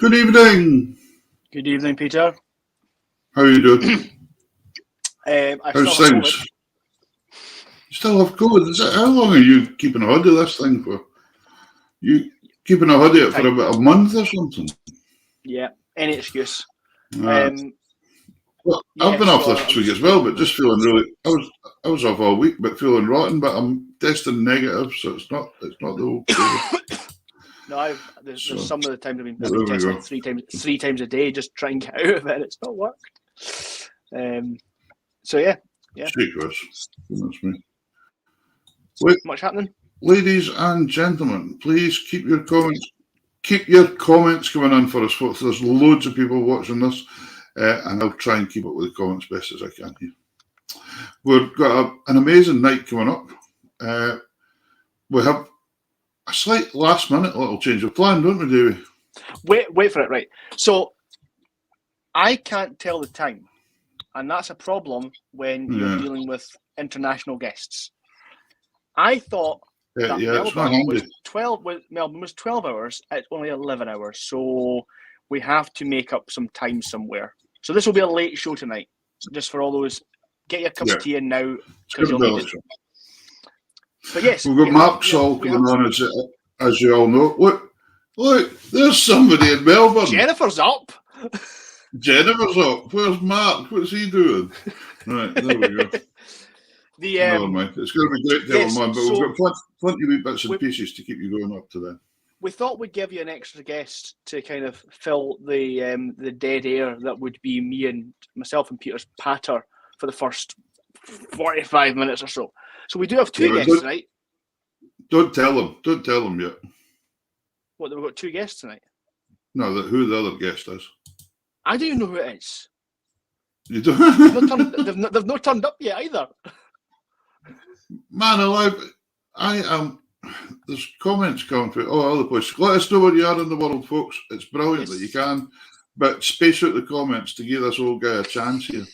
Good evening. Good evening, Peter. How are you doing? How's things? Still have COVID. Is that, how long are you keeping a hoodie this thing for? You keeping a hoodie for about a month or something? Yeah, any excuse. Well, I've been off this week as well, but just feeling really. I was off all week, but feeling rotten. But I'm testing negative, so it's not the whole COVID. No, there's some of the times I've been testing three times a day, just trying to get out of it. It's not worked. So yeah. Goodness me. Much happening. Ladies and gentlemen, please keep your comments coming in for us, folks. There's loads of people watching this, and I'll try and keep up with the comments best as I can here. We've got an amazing night coming up. We have a slight last-minute little change of plan, don't we, Davey? Wait for it, right. So, I can't tell the time, and that's a problem when you're dealing with international guests. I thought that Melbourne was 12 hours. It's only 11 hours, so we have to make up some time somewhere. So this will be a late show tonight, just for all those. Get your cup of tea in now, because you'll need it. But yes, we've got Mark Saul coming on, as you all know. Look, there's somebody in Melbourne. Jennifer's up. Where's Mark? What's he doing? Right, there we go. Never mind. It's going to be great to have him on, but we've got plenty of wee bits and pieces to keep you going up to then. We thought we'd give you an extra guest to kind of fill the dead air that would be me and myself and Peter's patter for the first 45 minutes or so. So we do have two guests tonight. Don't tell them yet. What, we've got two guests tonight? No, who the other guest is. I don't even know who it is. You don't? They've not turned up yet either. Man alive, I am. There's comments coming through all over the place. Let us know where you are in the world, folks. It's brilliant that you can, but space out the comments to give this old guy a chance here.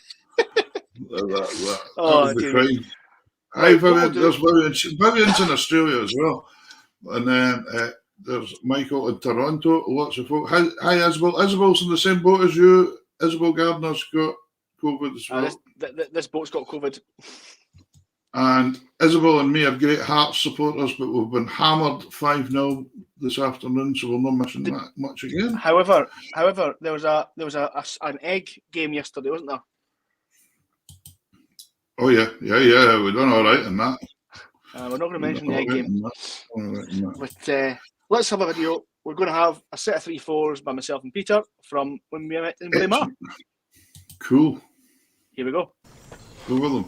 That Oh, would be dear. crying. Right, There's Vivian's in Australia as well. And then there's Michael in Toronto. Lots of folk. Hi, Isabel. Isabel's in the same boat as you. Isabel Gardner's got COVID as well. This boat's got COVID. And Isabel and me are great Hearts supporters, but we've been hammered 5-0 this afternoon, so we're not missing that much again. However, there was an egg game yesterday, wasn't there? Oh yeah, we've done all right in that. We're not going to mention the egg game. But let's have a video. We're going to have a set of 3-4s by myself and Peter from when we met in Braemar. Cool. Here we go. Go with them.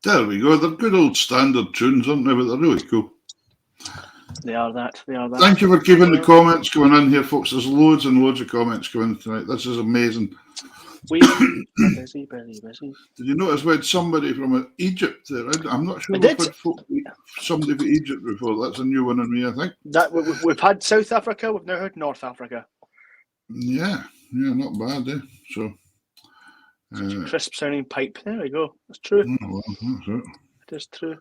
There we go. They're good old standard tunes, aren't they? But they're really cool. They are that. Thank you for keeping the comments going in here, folks. There's loads and loads of comments going in tonight. This is amazing. We are busy. Did you notice we had somebody from Egypt there? I'm not sure we've had somebody from Egypt before. That's a new one on me, I think. We've had South Africa. We've now had North Africa. Yeah, not bad, eh? So. Crisp sounding pipe. There we go. That's true. Oh, well, that's it. It is true.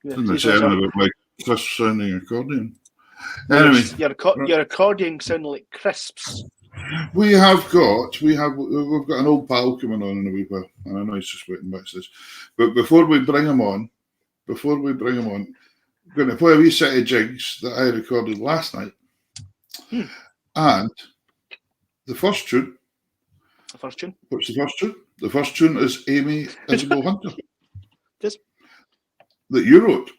Yeah, didn't they say anything about my crisp sounding accordion? Anyway, your accordion sounded like crisps. We've got an old pal coming on in a wee while, and I know he's just waiting back to this. But before we bring him on, I'm going to play a wee set of jigs that I recorded last night. And the first tune. What's the first tune? The first tune is Amy Isabel Hunter. Yes. That you wrote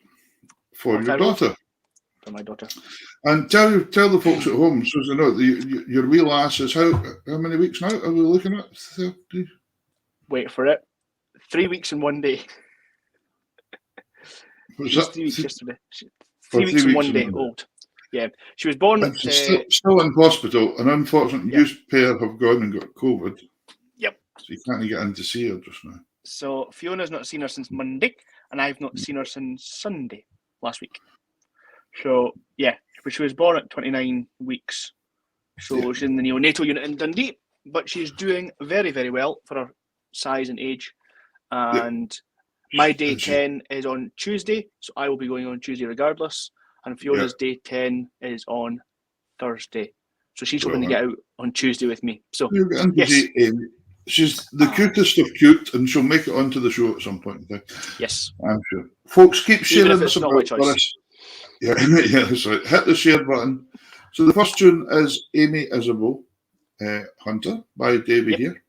for your daughter. For my daughter. And tell the folks at home, so they know, your wee lass is how many weeks now are we looking at? 30? Wait for it. 3 weeks and 1 day. Was that 3 weeks yesterday. 3 weeks and 1 day old. Yeah, she was born. Still in hospital. An unfortunate youth pair have gone and got COVID. Yep. So you can't get in to see her just now. So Fiona's not seen her since Monday, and I've not seen her since Sunday last week. So yeah, but she was born at 29 weeks. So she's in the neonatal unit in Dundee, but she's doing very, very well for her size and age. And my day 10 is on Tuesday, so I will be going on Tuesday regardless. And Fiona's day 10 is on Thursday. So she's hoping to get out on Tuesday with me. So yes. She's the cutest of cute, and she'll make it onto the show at some point in time. Yes. I'm sure. Folks, keep sharing this about us. Yeah, that's right. Hit the share button. So the first tune is Amy Isabel Hunter by Davey here.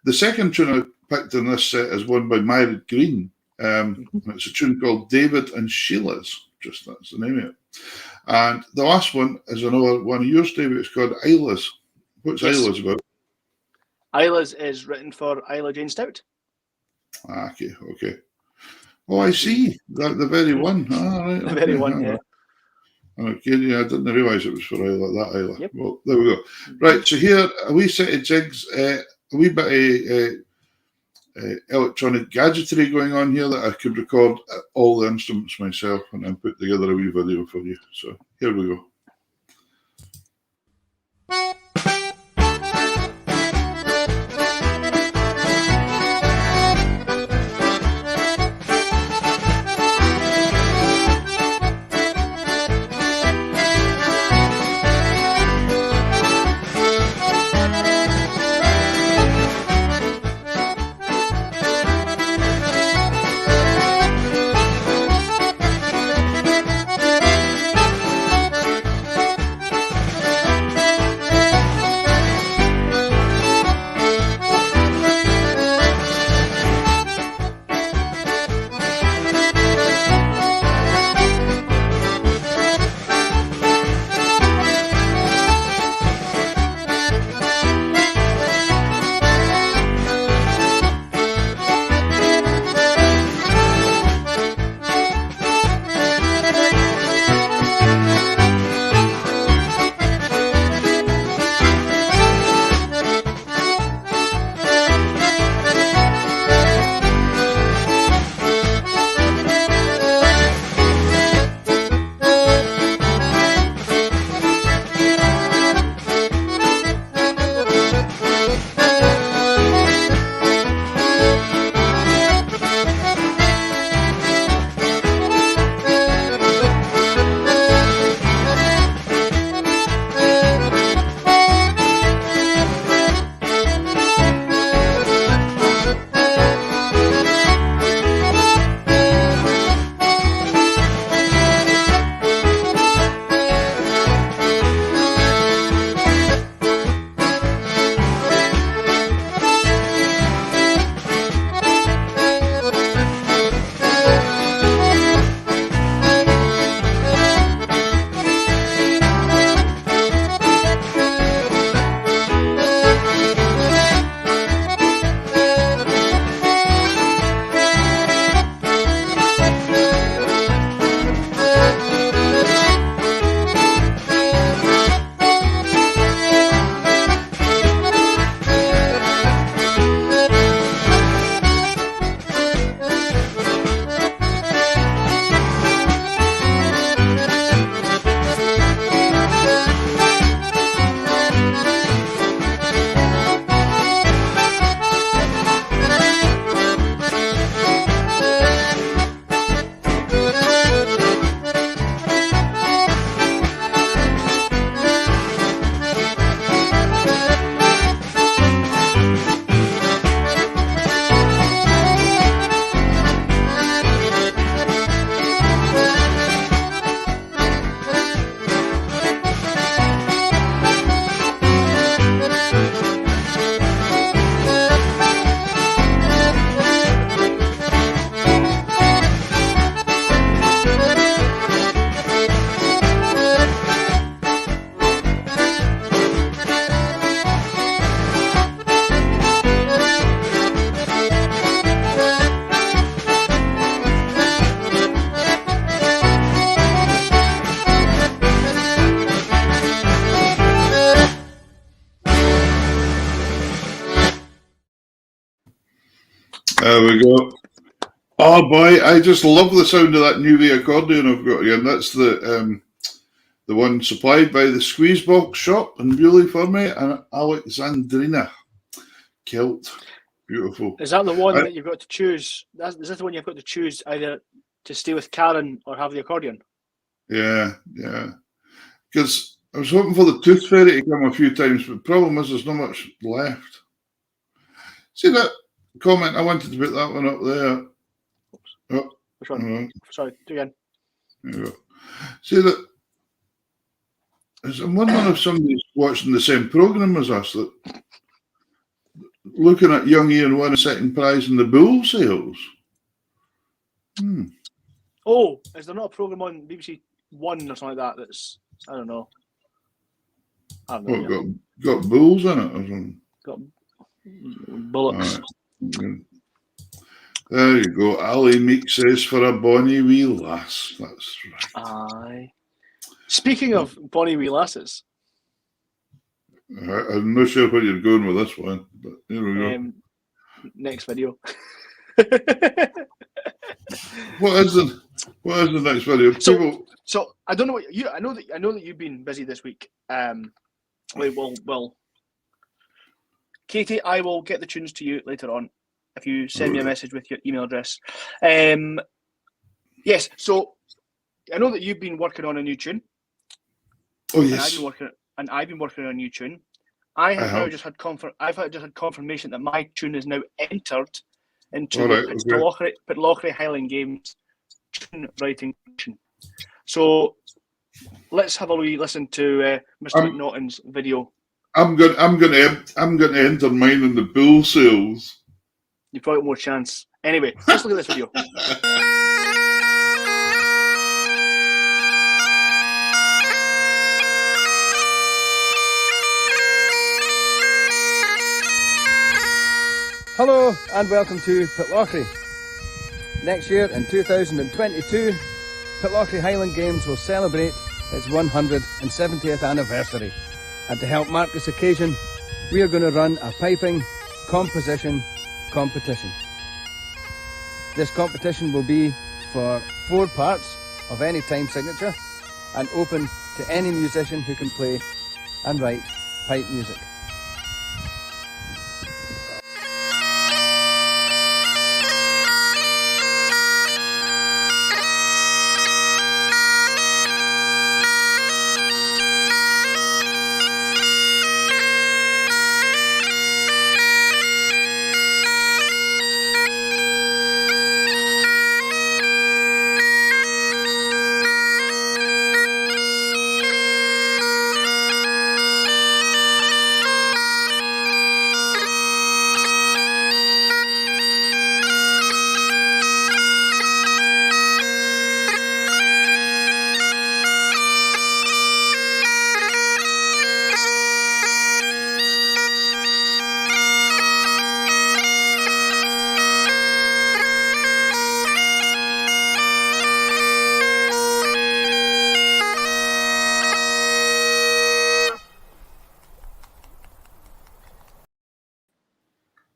The second tune I picked in this set is one by Myra Green. It's a tune called David and Sheila's. Just that's the name of it. And the last one is another one of yours, David. It's called Isla's. What's Isla's about? Isla's is written for Isla Jane Stout. Okay. Oh, I see. The very one. Right, the very one, yeah. Okay, I didn't realise it was for Isla. Yep. Well, there we go. Right, so here, a wee set of jigs, a wee bit of electronic gadgetry going on here that I could record all the instruments myself and then put together a wee video for you. So here we go. There we go. Oh boy, I just love the sound of that new wee accordion I've got again. That's the one supplied by the Squeezebox shop in Bewley for me, and Alexandrina kilt. Beautiful. Is that the one that you've got to choose? Is this the one you've got to choose either to stay with Karen or have the accordion? Yeah. Because I was hoping for the Tooth Fairy to come a few times, but the problem is there's not much left. See that comment? I wanted to put that one up there. Oh, which one? Sorry, do again. There you go. See that? I'm wondering if somebody's watching the same programme as us, that looking at young Ian winning second prize in the bull sales. Oh, is there not a programme on BBC One or something like that that's, I don't know. Got bulls in it or something? Got bullocks. Right. There you go. Ali Meek says for a bonny wee lass. That's right. Aye. Speaking of bonny wee lasses. I'm not sure where you're going with this one, but here we go. Next video. What is the next video? So I don't know what you. I know that you've been busy this week. Well, Katie, I will get the tunes to you later on if you send me a message with your email address. Yes. So I know that you've been working on a new tune. Oh yes. And I've been working on a new tune. I've just had confirmation that my tune is now entered into the Pitlochry Highland Games tune writing. So let's have a wee listen to Mr. McNaughton's video. I'm going to enter mine in the bull sales. You've probably got more chance. Anyway, let's look at this video. Hello and welcome to Pitlochry. Next year in 2022, Pitlochry Highland Games will celebrate its 170th anniversary. And to help mark this occasion, we are going to run a piping composition competition. This competition will be for 4 parts of any time signature and open to any musician who can play and write pipe music.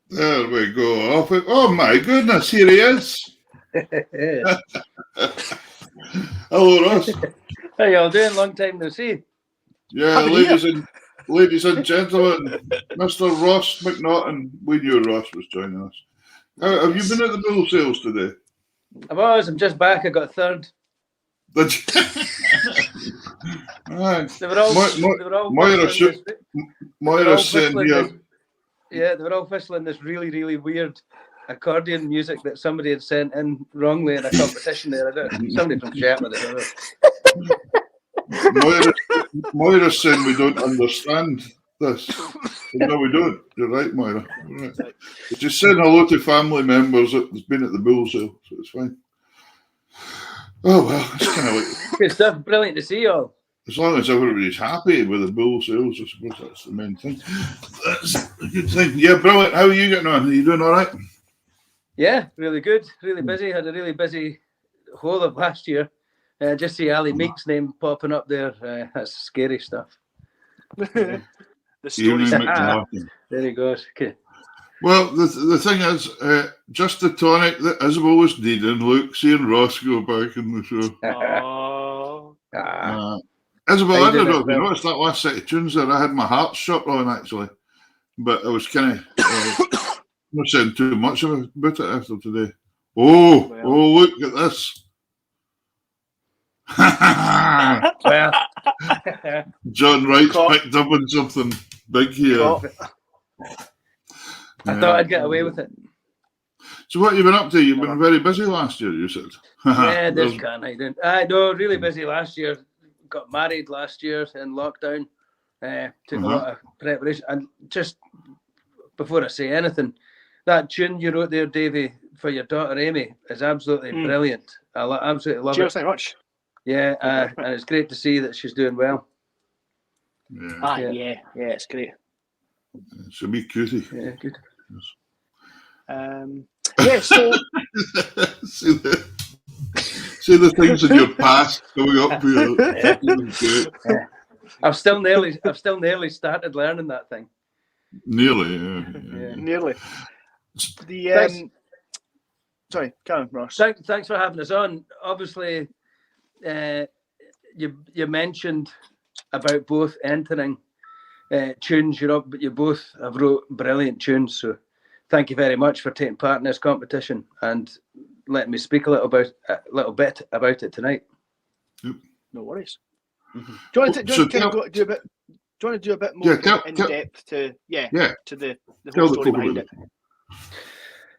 There we go. Off it. Oh my goodness, here he is. Hello, Ross. How y'all doing? Long time no see. Yeah, ladies and gentlemen, Mr. Ross McNaughton. We knew Ross was joining us. Have you been at the bull sales today? I'm just back. I got a third. Right. They were all Moira's saying here. Yeah, they were all whistling this really, really weird accordion music that somebody had sent in wrongly in a competition there. Somebody from Shetland. Moira's saying we don't understand this. No, we don't. You're right, Moira. Right. Just saying hello to family members that has been at the bull sale, so it's fine. Oh well, it's kind of like good stuff. Brilliant to see you all. As long as everybody's happy with the bull sales, I suppose that's the main thing. That's a good thing. Yeah, brilliant. How are you getting on? Are you doing all right? Yeah, really good. Really busy. Had a really busy whole of last year. Just see Ali Meek's name popping up there. That's scary stuff. The story. There he goes. Okay. Well, the thing is, just the tonic that Isabel was needing. Look, seeing Ross go back in the show. Isabel, I don't know if you noticed that last set of tunes there. I had my heart shut on actually, but I was kind of not saying too much about it after today. Oh, look at this. Well, John Wright's picked up on something big here. I thought I'd get away with it. So what have you been up to? You've been very busy last year, you said. Yeah, this kind of thing. No, really busy last year. Got married last year in lockdown. Took a lot of preparation. And just before I say anything, that tune you wrote there, Davey, for your daughter Amy is absolutely brilliant. I absolutely love it. Cheers very much. Yeah, and it's great to see that she's doing well. Yeah, it's great. It's a wee cutie. Yeah, good. So see the things in your past going up for you. I've still nearly started learning that thing. Nearly. Nearly. Sorry, carry on, Ross. Thanks for having us on. Obviously, you mentioned about both entering tunes, but you both have wrote brilliant tunes. So thank you very much for taking part in this competition and letting me speak a little bit about it tonight. Yep. No worries. Mm-hmm. Do you want to do a bit more in depth to the whole story behind it?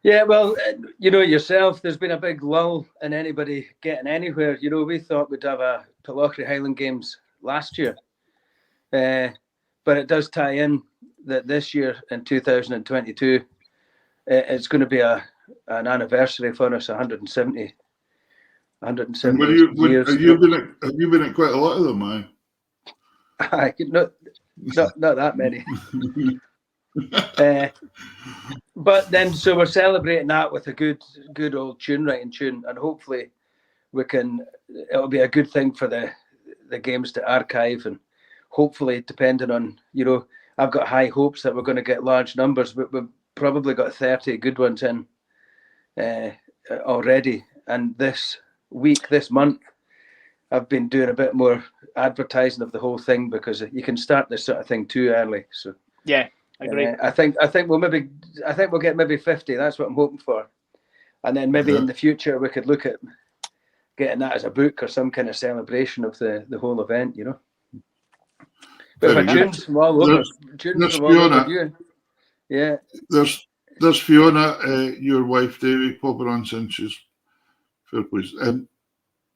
Yeah, well, yourself, there's been a big lull in anybody getting anywhere. We thought we'd have a Pitlochry Highland Games last year, but it does tie in that this year in 2022, it's going to be an anniversary for us, 170 years. Have you been at quite a lot of them, not that many. But then, so we're celebrating that with a good old writing tune, and hopefully it'll be a good thing for the games to archive, and hopefully, depending on, I've got high hopes that we're going to get large numbers, but we've probably got 30 good ones in already. And this month, I've been doing a bit more advertising of the whole thing, because you can start this sort of thing too early. So yeah, I agree. I think we'll get maybe 50. That's what I'm hoping for, and then maybe in the future we could look at getting that as a book or some kind of celebration of the whole event. But my tunes from all over. Yeah. There's Fiona, your wife, Davey, popping on since she's fair please.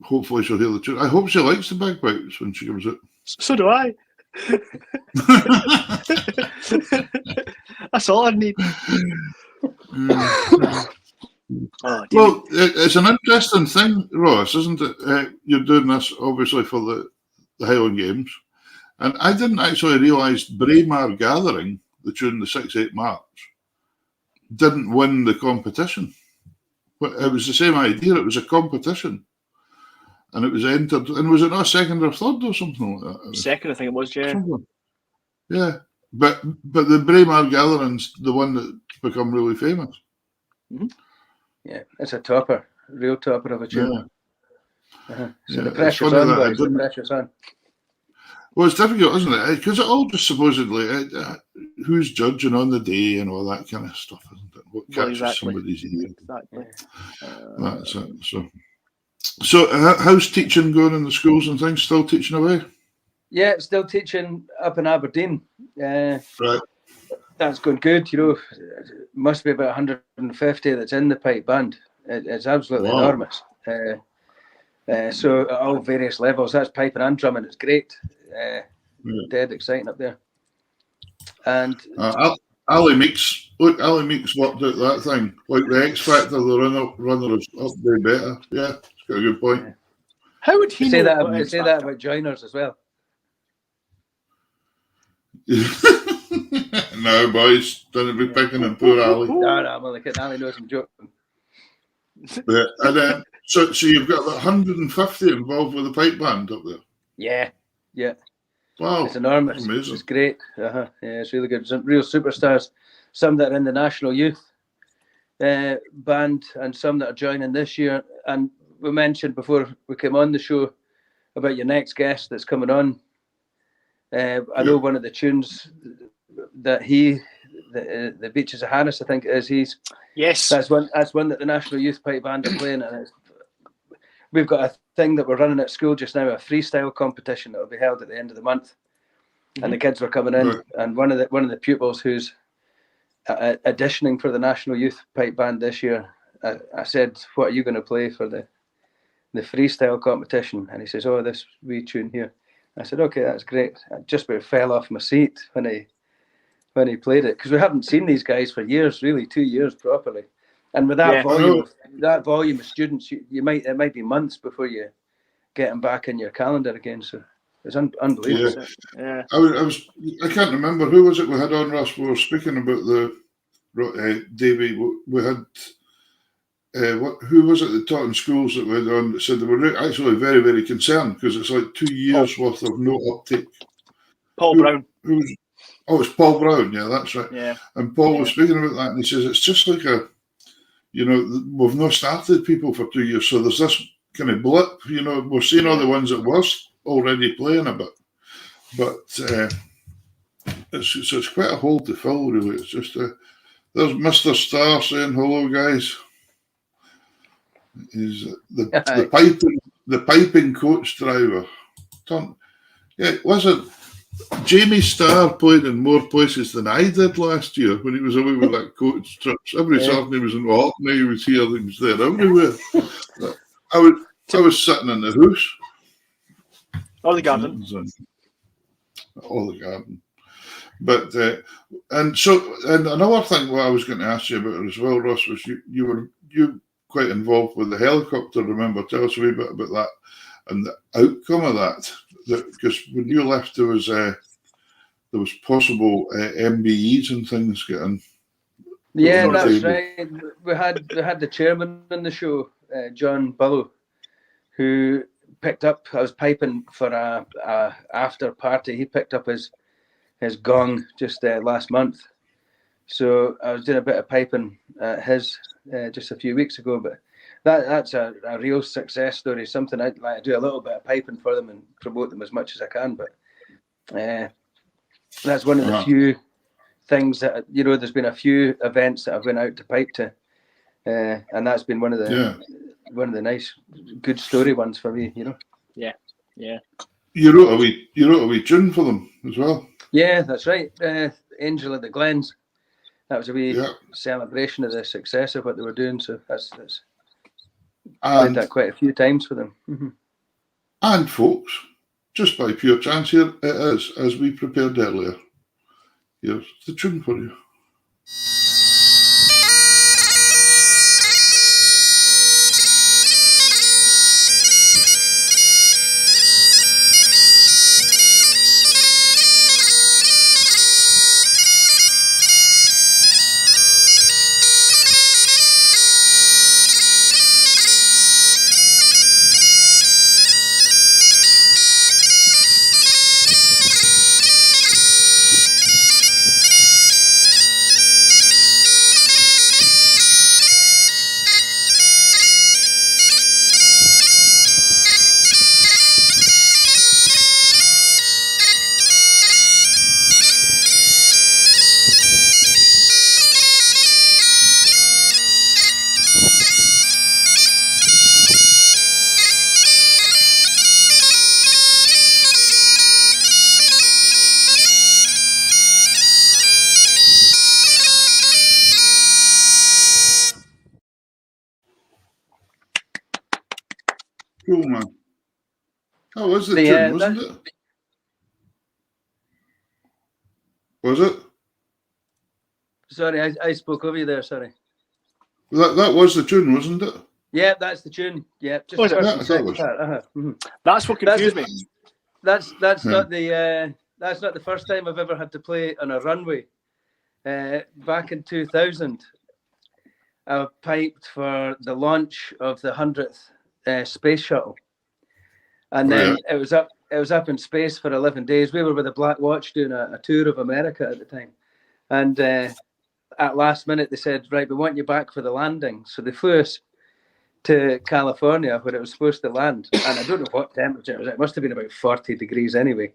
Hopefully she'll hear the tune. I hope she likes the bagpipes when she comes out. So do I. That's all I need. Well, it's an interesting thing, Ross, isn't it? You're doing this obviously for the Highland Games, and I didn't actually realise Braemar Gathering, the tune, the 6/8 March, didn't win the competition. But it was the same idea. It was a competition, and it was entered. And was it not second or third or something like that? Second, I think it was. Yeah. Yeah, but the Braemar Gathering's the one that's become really famous. Mm-hmm. Yeah, it's a topper, real topper of a tune. Yeah. So the pressure's on, boys. The pressure's on. Well, it's difficult, isn't it? Because it all just supposedly, who's judging on the day and all that kind of stuff, isn't it? What catches somebody's ear. Exactly. That's it. So how's teaching going in the schools and things? Still teaching away? Yeah, still teaching up in Aberdeen. Right. That's going good. Must be about 150 that's in the pipe band. It's absolutely enormous. So at all various levels, that's piping and drumming. It's great. Dead exciting up there. And Ali Meeks worked out that thing. Like the X Factor, the runner is up way better. Yeah, it's got a good point. Yeah. How would he say that about joiners as well? No, boys, don't be picking on poor Ali. No, I'm only kidding. Ali knows I'm joking. Yeah, and then so you've got about 150 involved with the pipe band up there. Yeah. Wow, it's enormous. Amazing. It's great. Yeah, it's really good. Some real superstars. some that are in the national youth band, and some that are joining this year. And we mentioned before we came on the show about your next guest that's coming on. I know one of the tunes that the Beaches of Hannes, I think it is. Yes, that's one that the National Youth Pipe Band are playing, and we've got a thing that we're running at school just now, a freestyle competition that will be held at the end of the month, and the kids were coming in, and one of the pupils who's auditioning for the National Youth Pipe Band this year, I said, "What are you going to play for the freestyle competition?" And he says, "Oh, this wee tune here." I said, "Okay, that's great." I just about fell off my seat when he played it, because we haven't seen these guys for years, really 2 years properly. And with that volume of students, it might be months before you get them back in your calendar again. So it's unbelievable. Yeah. I can't remember who was it we had on, Russ. We were speaking about the Davy. We had who was it that taught in schools that we had on that said they were actually very, very concerned because it's like 2 years worth of no uptake. Paul Brown. It's Paul Brown. Yeah, that's right. Yeah. And Paul was speaking about that, and he says it's just like we've not started people for 2 years, so there's this kind of blip. We're seeing all the ones that were already playing a bit, but it's quite a hole to fill, really. It's just there's Mr. Starr saying hello, guys. He's the piping coach driver. Was it Jamie Starr played in more places than I did last year when he was away with that coach trips. Every Saturday he was in Orkney, he was here, he was there everywhere. I was sitting in the house. Or the garden. But and another thing what I was going to ask you about as well, Ross, was you were quite involved with the helicopter. Remember, tell us a wee bit about that and the outcome of that. Because when you left, there was possible MBEs and things getting. Yeah, that's right. We had the chairman on the show, John Bullow, who picked up. I was piping for a after party. He picked up his gong just last month. So I was doing a bit of piping at his just a few weeks ago, but that's a real success story. Something I'd like to do a little bit of piping for them and promote them as much as I can. But that's one of the few things that there's been a few events that I've went out to pipe to, and that's been one of the nice, good story ones for me. Yeah. You wrote a wee tune for them as well. Yeah, that's right. Angel of the Glens. That was a wee celebration of the success of what they were doing. So that's I did that quite a few times for them. Mm-hmm. And folks, just by pure chance here, it is, as we prepared earlier. Here's the tune for you. Cool, man. That was the tune, wasn't it? Was it? Sorry, I spoke over you there. Sorry. That was the tune, wasn't it? Yeah, that's the tune. Yeah, just was it? Mm-hmm. That's what confused me. That's not the first time I've ever had to play on a runway. Back in 2000, I piped for the launch of the 100th space shuttle, and then it was up in space for 11 days. We were with the Black Watch doing a tour of America at the time, and at last minute they said, right, we want you back for the landing. So they flew us to California where it was supposed to land. And I don't know what temperature it was. It must have been about 40 degrees anyway.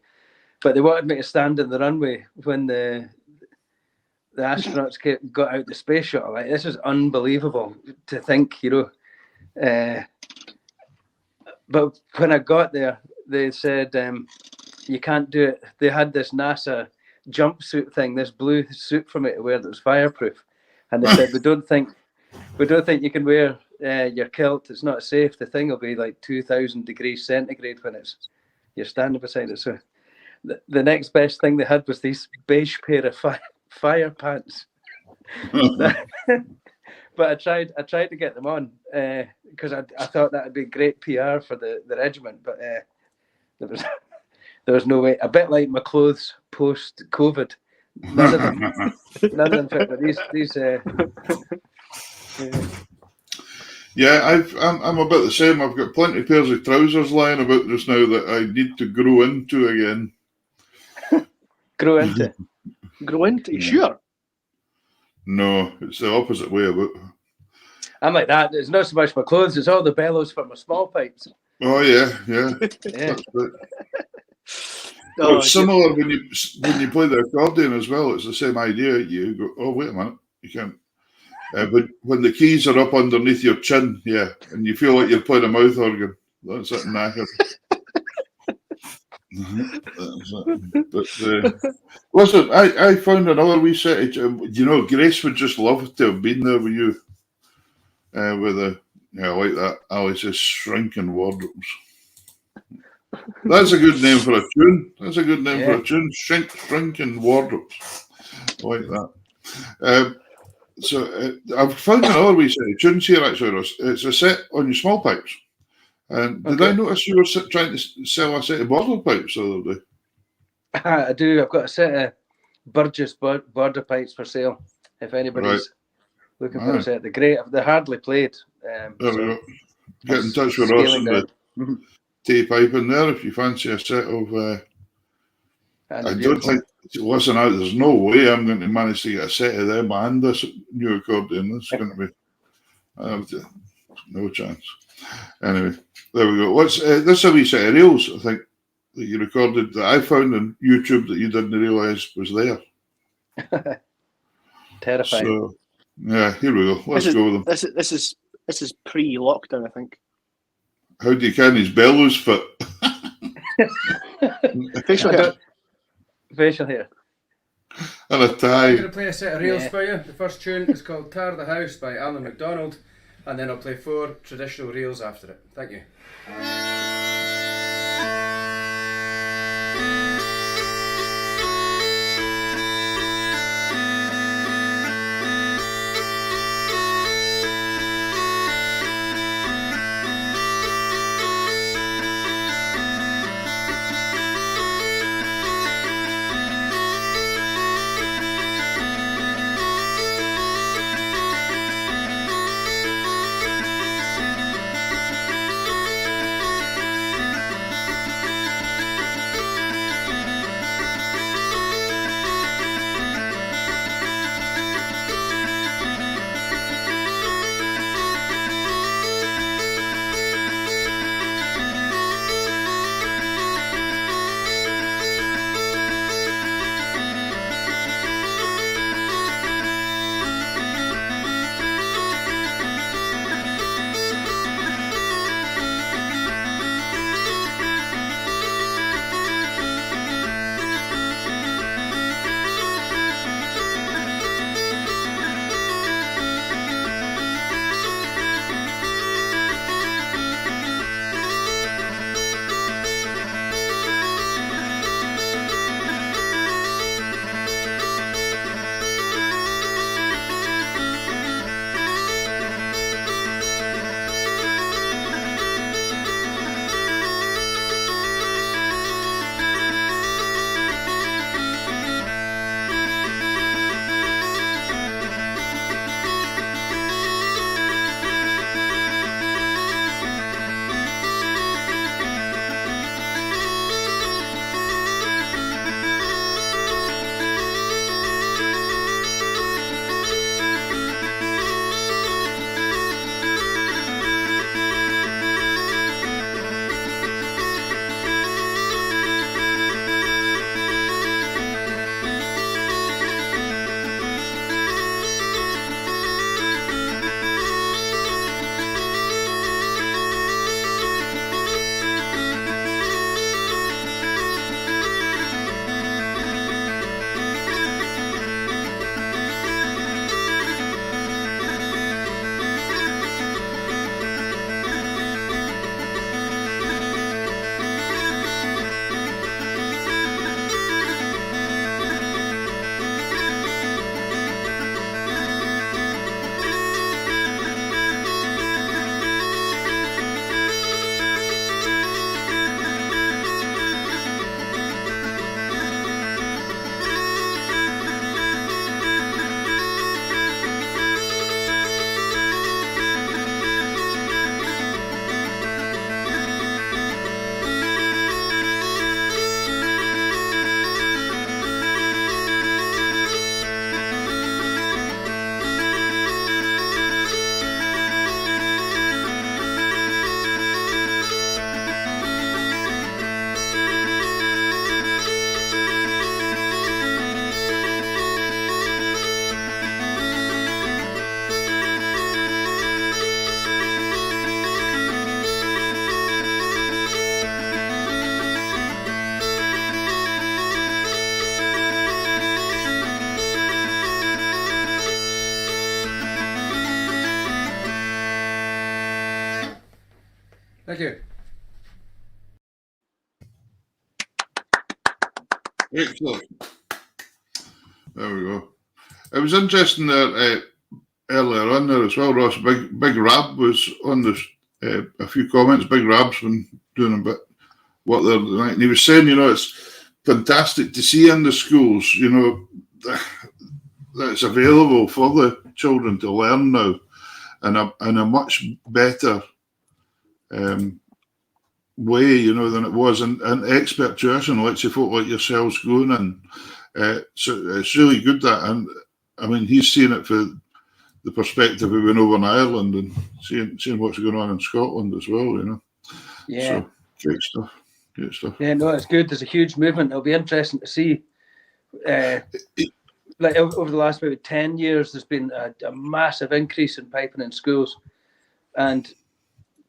But they wanted me to stand in the runway when the astronauts got out the space shuttle. Like, this is unbelievable to think, But when I got there, they said, you can't do it. They had this NASA jumpsuit thing, this blue suit for me to wear that was fireproof. And they said, we don't think you can wear your kilt. It's not safe. The thing will be like 2,000 degrees centigrade when you're standing beside it. So the next best thing they had was these beige pair of fire pants. But I tried to get them on because I thought that would be great PR for the regiment, but there was no way. A bit like my clothes post COVID, none of them fit. But these. Yeah, I'm about the same. I've got plenty of pairs of trousers lying about just now that I need to grow into again. Grow into? You sure? No, it's the opposite way about. I'm like that. It's not so much my clothes; it's all the bellows for my small pipes. Oh yeah. Yeah. Oh, it's similar when you play the accordion as well. It's the same idea. You go, oh wait a minute, you can't. But when the keys are up underneath your chin, yeah, and you feel like you're playing a mouth organ, that's it, knackered. But listen, I found another wee set. Grace would just love to have been there with you. With like that Alice's shrinking wardrobes. That's a good name for a tune. That's a good name for a tune. Shrinking wardrobes. I like that. So I've found another wee set of tunes here actually, Ross. It's a set on your small pipes. And did I notice you were trying to sell a set of border pipes the other day? I do. I've got a set of Burgess border pipes for sale. If anybody's looking for a set, they're great. They're hardly played. There we go. Get in touch with Ross and the tea pipe in there if you fancy a set of. I don't think. Listen, there's no way I'm going to manage to get a set of them and this new accordion. This is going to be no chance. Anyway, there we go. This is a wee set of reels, I think, that you recorded that I found on YouTube that you didn't realise was there. Terrifying. So, yeah, here we go. Let's go with them. This is pre-lockdown, I think. How do you can his bellows fit? Facial hair. Facial hair. And a tie. I'm going to play a set of reels for you. The first tune is called Tar the House by Alan MacDonald, and then I'll play 4 traditional reels after it. Thank you. Thank you. Excellent. There we go. It was interesting that earlier on there as well, Ross. Big Rab was on this. A few comments. Big Rab's been doing a bit what they're like. And he was saying, it's fantastic to see in the schools, that it's available for the children to learn now in a much better way, than it was. And expert tuition, like say folk like yourselves going in. So it's really good that. And I mean, he's seen it for the perspective of being over in Ireland and seeing what's going on in Scotland as well, Yeah. So great stuff. Great stuff. Yeah, no, it's good. There's a huge movement. It'll be interesting to see. Like over the last maybe 10 years, there's been a massive increase in piping in schools, and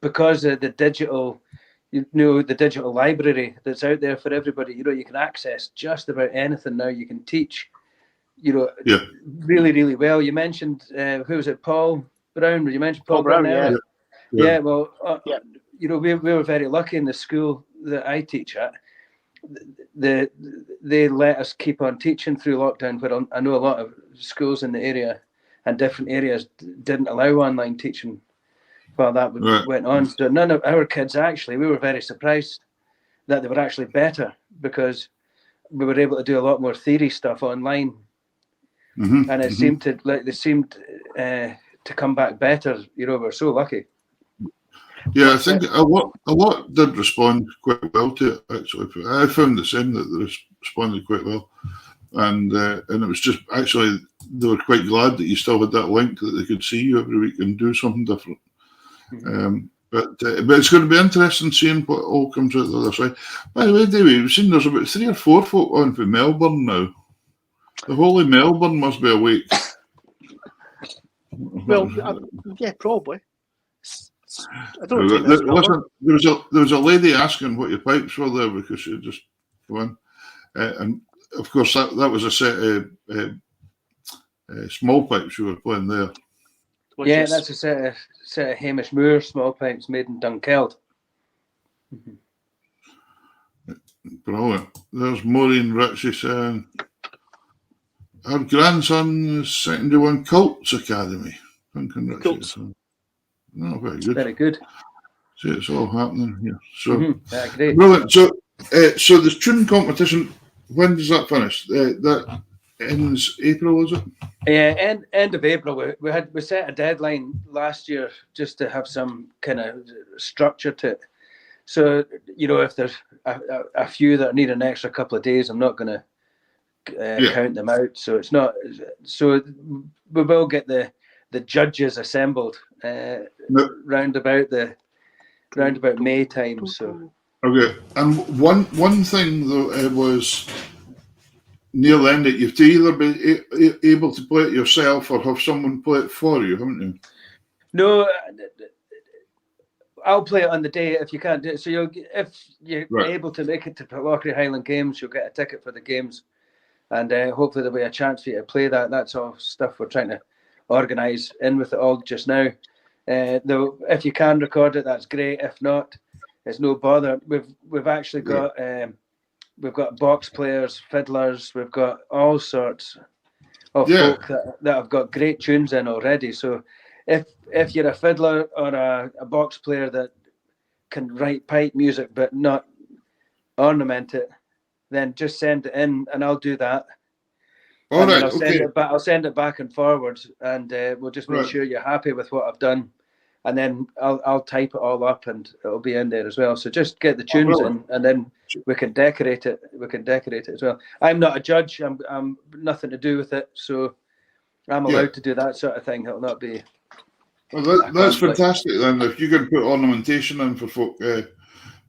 because of the digital, the digital library that's out there for everybody, you can access just about anything now. You can teach, really, really well. You mentioned who was it, Paul Brown? You mentioned Paul Brown. Yeah. Well, we were very lucky in the school that I teach at. They let us keep on teaching through lockdown, but I know a lot of schools in the area and different areas didn't allow online teaching while that went on. So none of our kids we were very surprised that they were actually better because we were able to do a lot more theory stuff online, and it seemed to come back better. We're so lucky. Yeah, I think a lot did respond quite well to it, actually. I found the same, that they responded quite well. And it was just, actually, they were quite glad that you still had that link, that they could see you every week and do something different. But it's going to be interesting seeing what all comes out the other side. By the way, David, we've seen there's about 3 or 4 folk on for Melbourne now. The whole of Melbourne must be awake. Well, yeah, probably. I don't know. Listen, there was a lady asking what your pipes were there because she just won, and of course that was a set of small pipes you were playing there. Yeah, that's a set of Hamish Moore small pipes made in Dunkeld. Brilliant. There's Maureen Ritchie saying her grandson is secondary one Cults Academy. Cults. No, very good. Very good. See, it's all happening here. So great. Brilliant. So the tune competition, when does that finish? That ends April, is it? Yeah, end of April. We set a deadline last year just to have some kind of structure to it. So if there's a few that need an extra couple of days, I'm not going to count them out. So it's not. So we will get the judges assembled round about May time. So okay, and one thing though, it was near the end that you've to either be able to play it yourself or have someone play it for you, haven't you? No, I'll play it on the day if you can't do it. So if you're able to make it to Pitlochry Highland Games, you'll get a ticket for the games, and hopefully there'll be a chance for you to play that. That's all stuff we're trying to organise in with it all just now. Though if you can record it, that's great. If not, it's no bother. We've actually got we've got box players, fiddlers. We've got all sorts of folk that have got great tunes in already. So if you're a fiddler or a box player that can write pipe music but not ornament it, then just send it in and I'll do that. All right, I'll send it back and forwards, and we'll just make sure you're happy with what I've done, and then I'll type it all up and it'll be in there as well. So just get the tunes in, and then we can decorate it. We can decorate it as well. I'm not a judge. I'm nothing to do with it, so I'm allowed to do that sort of thing. It'll not be. Well, that's fantastic. Then, if you can put ornamentation in for folk,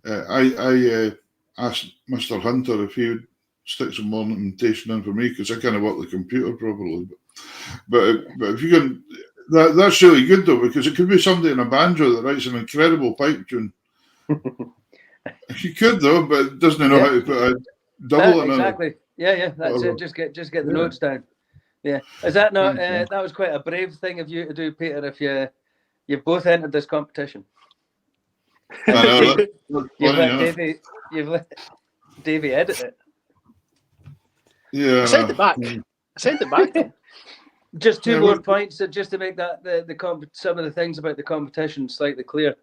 I asked Mr. Hunter if he would stick some ornamentation in for me because I kind of work the computer probably. But if you can, that's really good though, because it could be somebody in a banjo that writes an incredible pipe tune. You could though, but it doesn't know how to put a double in exactly. Yeah, that's it. Just get the notes down. Yeah, is that not? That was quite a brave thing of you to do, Peter. If you've both entered this competition. I know that. You've let Davey edit it. Yeah, I sent it back. Though. Just two more points, just to make that some of the things about the competition slightly clear.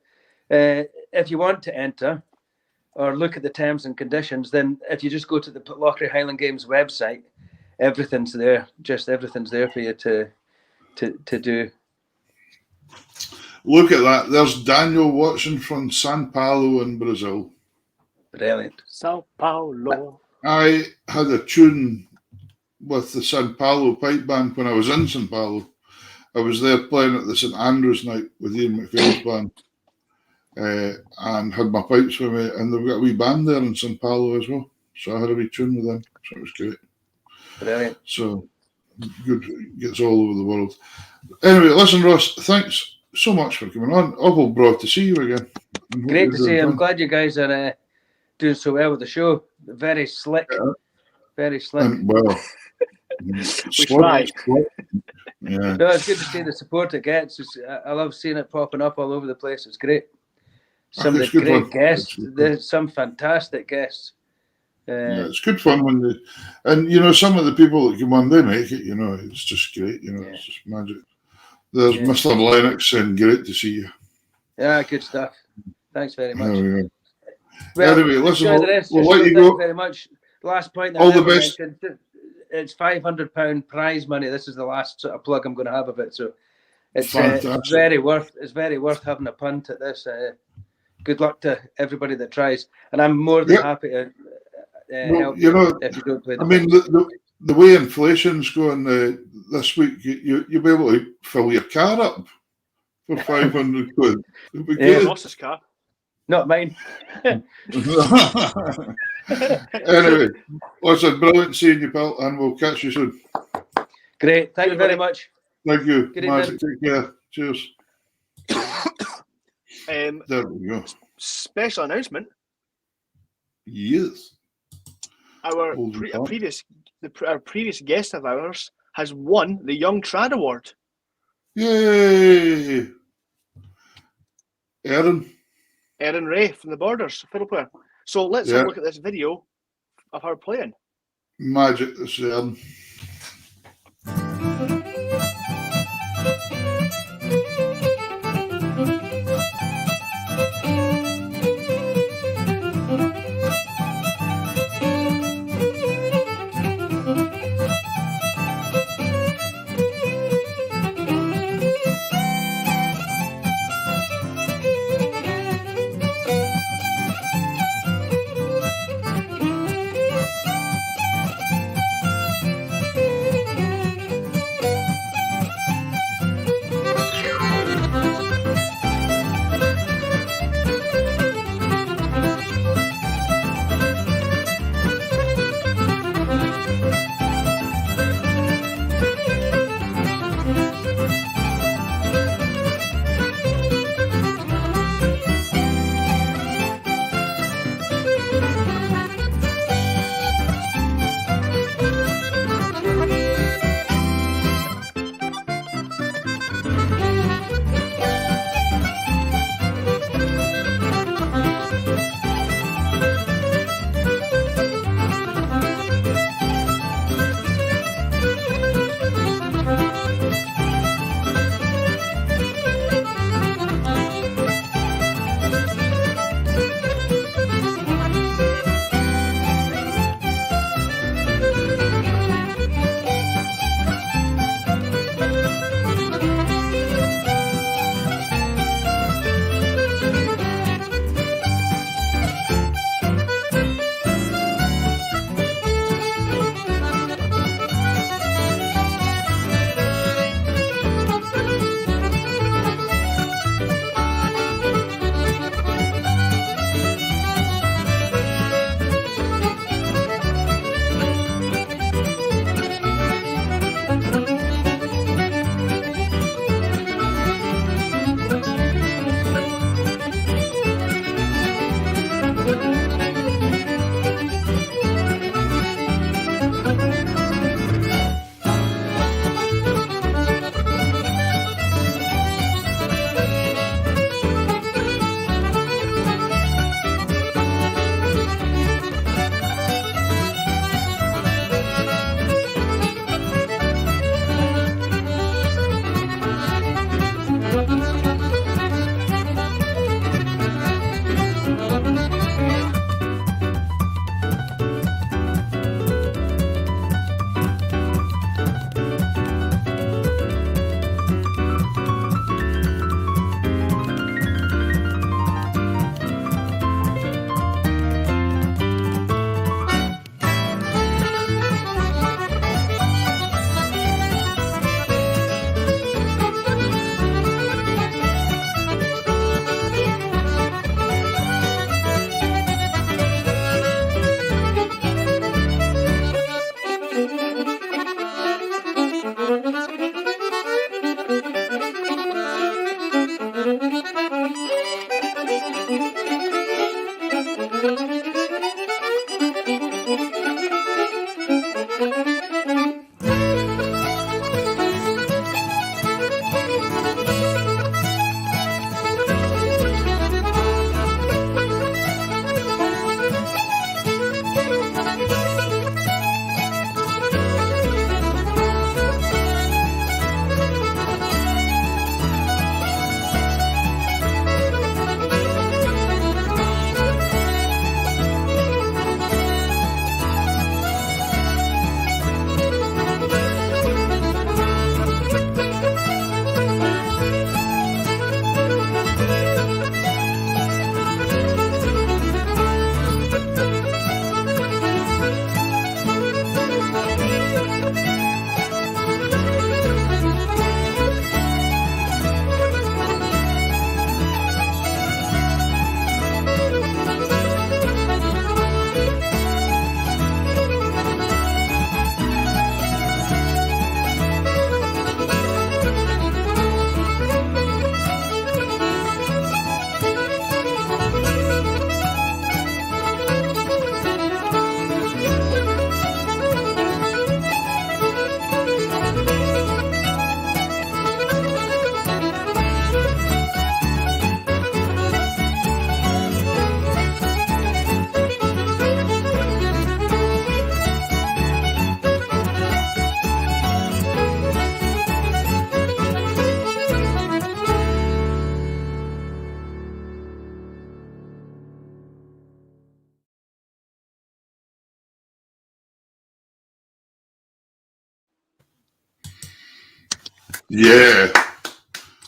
If you want to enter or look at the terms and conditions, then if you just go to the Pitlochry Highland Games website, everything's there. Just everything's there for you to do. Look at that. There's Daniel watching from São Paulo in Brazil. Brilliant. São Paulo. I had a tune with the São Paulo pipe band when I was in São Paulo. I was there playing at the St Andrews night with Ian McPhail's band, and had my pipes with me, and they've got a wee band there in São Paulo as well. So I had a wee tune with them, so it was great. Brilliant. So good, gets all over the world. Anyway, listen, Ross, thanks so much for coming on. Awful broad to see you again. Great to see you. I'm glad you guys are doing so well with the show. Very slick. Yeah. Very slick. Well, try. Yeah. No, it's good to see the support it gets. I love seeing it popping up all over the place. It's great. Some of the great guests. There's some fantastic guests. Yeah, it's good fun when they, and you know, some of the people that come on, they make it. You know, it's just great. You know, it's just magic. There's Mr. Lennox saying, "Great to see you." Yeah, good stuff. Thanks very much. Well, anyway, listen, we'll let you go. Thank you very much. Last point. All the best. It's £500 prize money. This is the last sort of plug I'm going to have of it. So it's very worth having a punt at this. Good luck to everybody that tries, and I'm more than happy to help you know, if you don't play. I mean, the way inflation's going this week, you'll be able to fill your car up for 500 quid. Ross's car. Not mine. Anyway, listen, brilliant seeing you, pal, and we'll catch you soon. Great. Thank you very much. Thank you. Good Magic. Take care. Cheers. There we go. Special announcement. Yes. Our previous guest of ours has won the Young Trad Award. Yay! Erin Ray from the Borders, fiddle player. So let's have a look at this video of her playing. Magic, this is Erin. Yeah.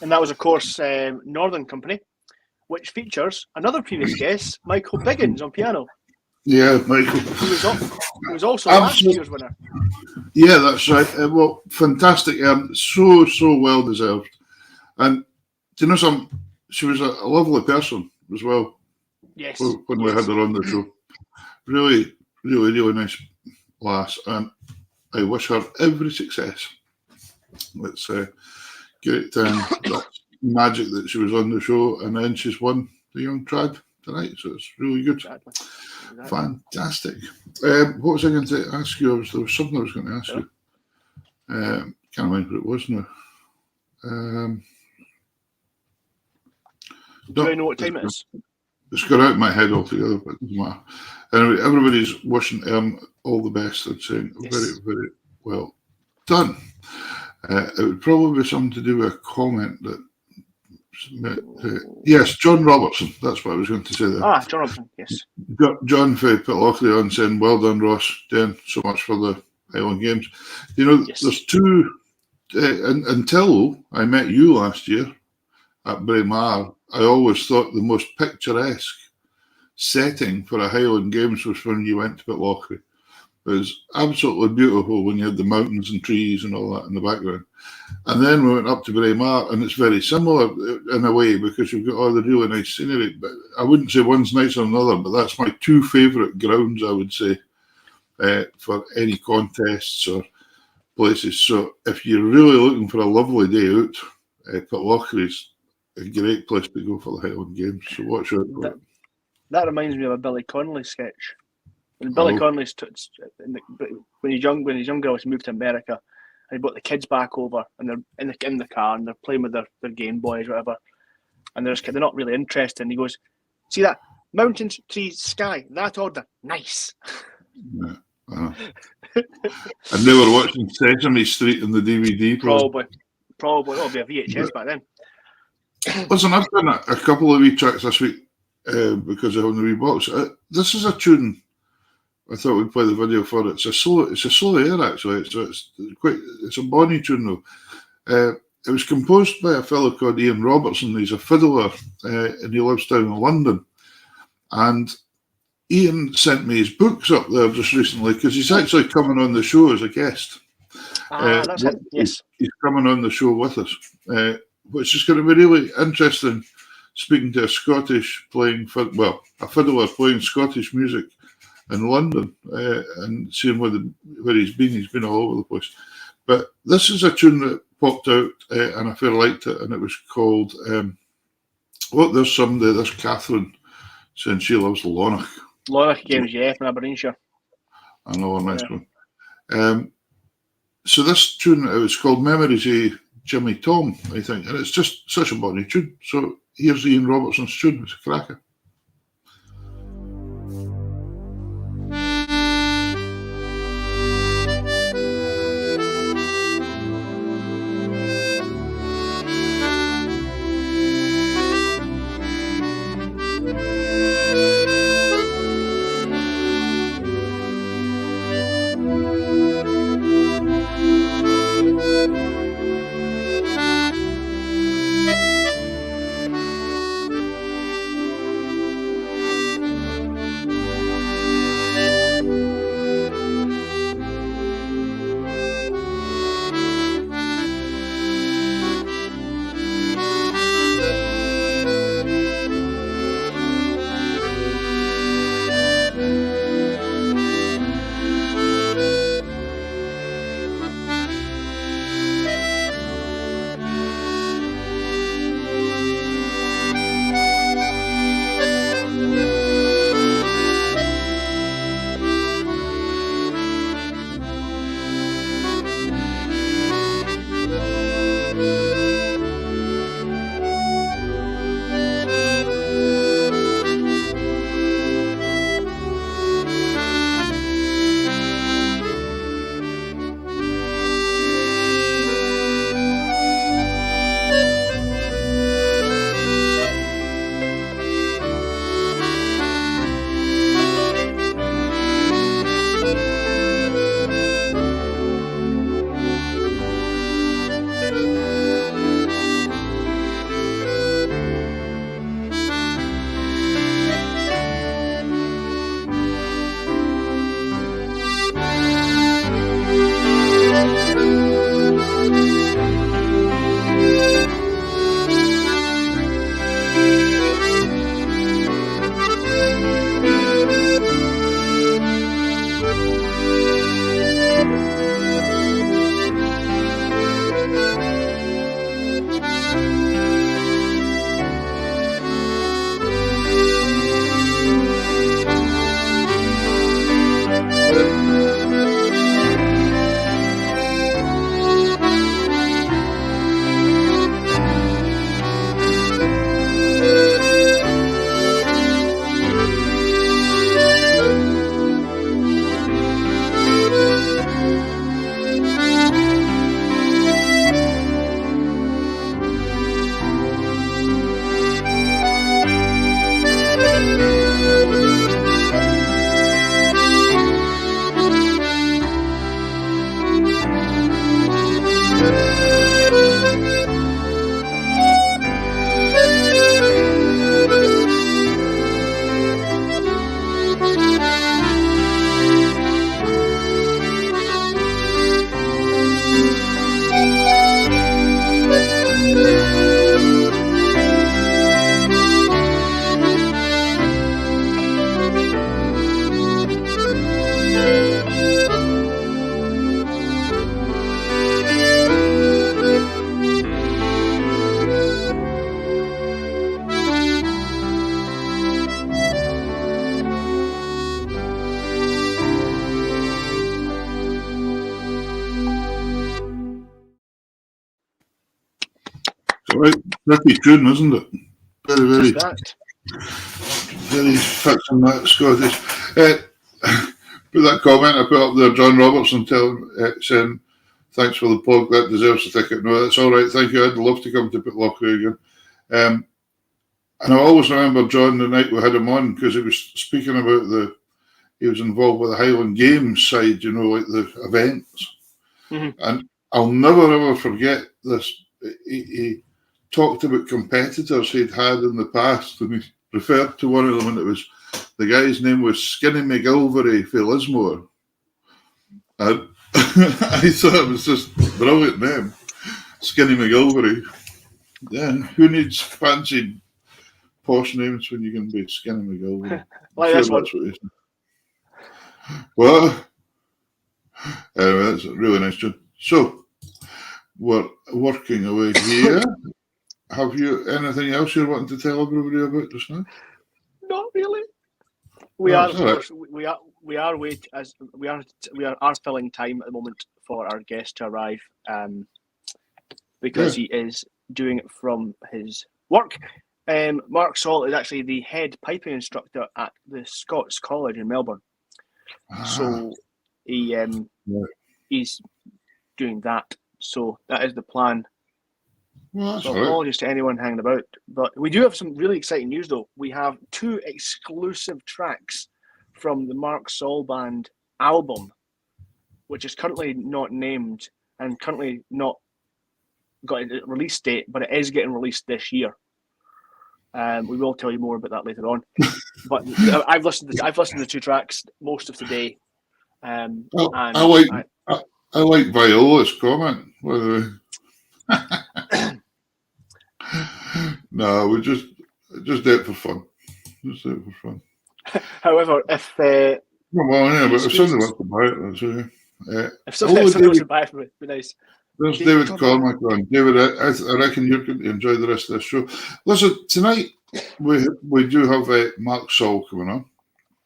And that was, of course, Northern Company, which features another previous guest, Michael Biggins, on piano. Yeah, Michael. Who was also last year's winner. Yeah, that's right. Well, fantastic. So well deserved. And do you know something? She was a lovely person as well. Yes. When we had her on the show. Really, really, really nice lass. And I wish her every success. It's great that magic that she was on the show, and then she's won the Young Trad tonight, so it's really good. Exactly. Fantastic. What was I going to ask you? There was something I was going to ask you. Can't remember what it was now. Do I know what time it is? It's got out of my head altogether, but it doesn't matter. Anyway, everybody's wishing all the best and saying very, very well done. It would probably be something to do with a comment that. Yes, John Robertson. That's what I was going to say there. John Robertson, yes. John for Pitlochry on saying, well done, Ross, doing so much for the Highland Games. You know, there's two, until I met you last year at Braemar, I always thought the most picturesque setting for a Highland Games was when you went to Pitlochry. It was absolutely beautiful when you had the mountains and trees and all that in the background. And then we went up to Braemar, and it's very similar in a way because you've got all the really nice scenery. But I wouldn't say one's nicer than another, but that's my two favourite grounds, I would say, for any contests or places. So if you're really looking for a lovely day out, Pitlochry's a great place to go for the Highland Games. So watch out for it. That reminds me of a Billy Connolly sketch. When Billy Connolly's when he's younger, he moved to America, and he brought the kids back over, and they're in the car and they're playing with their Game Boys, whatever, and they're not really interested. And he goes, "See that mountains, trees, sky, that order, nice." Yeah. And they were watching Sesame Street in the DVD. Probably. It'll be a VHS back then. Listen, I've done a couple of wee tracks this week because I have the wee box. This is a tune. I thought we'd play the video for it. It's a solo air actually. It's a bonny tune though. It was composed by a fellow called Ian Robertson. He's a fiddler and he lives down in London. And Ian sent me his books up there just recently because he's actually coming on the show as a guest. That's it. Yes, he's coming on the show with us, which is going to be really interesting. Speaking to a Scottish a fiddler playing Scottish music in London and seeing where he's been. He's been all over the place. But this is a tune that popped out and I fairly liked it, and it was called there's Catherine saying she loves the Lonach. Lonach Games, yeah, from Aberdeenshire. I know, a nice one. So this tune, it was called Memories of Jimmy Tom, I think, and it's just such a bonny tune. So here's Ian Robertson's tune. It's a cracker. Right, pretty tune, isn't it? Very, Just that. very fixing that Scottish. Put that comment I put up there, John Robertson, saying, thanks for the plug, that deserves a ticket. No, that's all right, thank you. I'd love to come to Pitlochry again. And I always remember John the night we had him on, because he was speaking about he was involved with the Highland Games side, you know, like the events. Mm-hmm. And I'll never ever forget this. He talked about competitors he'd had in the past, and he referred to one of them, and it was, the guy's name was Skinny McGilvery for Lismore. And I thought it was just a brilliant name, Skinny McGilvery. Yeah, who needs fancy posh names when you can be Skinny McGilvery? Like this one. That's what he said. Well, anyway, that's a really nice tune. So, we're working away here. Have you anything else you're wanting to tell everybody about just now? Not really. We are filling time at the moment for our guest to arrive, because he is doing it from his work. Mark Saul is actually the head piping instructor at the Scots College in Melbourne. So he's doing that. So that is the plan. Well, so apologies to anyone hanging about. But we do have some really exciting news, though. We have 2 exclusive tracks from the Mark Saul Band album, which is currently not named and currently not got a release date, but it is getting released this year. We will tell you more about that later on. But I've listened to the 2 tracks most of the day. I like Viola's comment, by the way. No, we just do it for fun. Just do it for fun. However, if but if somebody wants to buy it, that's okay. If somebody wants to buy it, it would be nice. There's David Cormack on. David, I reckon you're going to enjoy the rest of this show. Listen, tonight we do have Mark Saul coming on.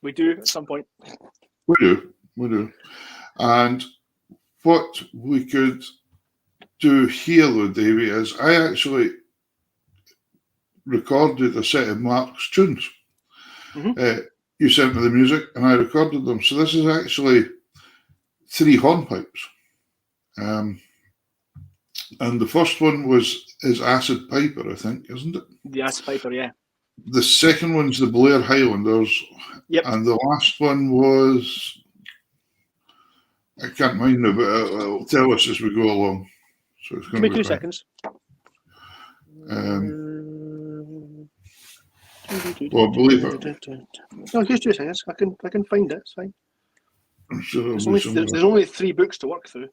We do at some point. We do. And what we could do here, though, Davey, is I actually recorded a set of Mark's tunes. Mm-hmm. You sent me the music, and I recorded them. So this is actually 3 hornpipes. And the first one is Acid Piper, I think, isn't it? The Acid Piper, yeah. The second one's the Blair Highlanders. Yep. And the last one was, I can't mind now, but it'll tell us as we go along. So it's going Give me 2 seconds. Well, believe it. No, just 2 seconds. I can find it. It's fine. I'm sure there's only 3 books to work through.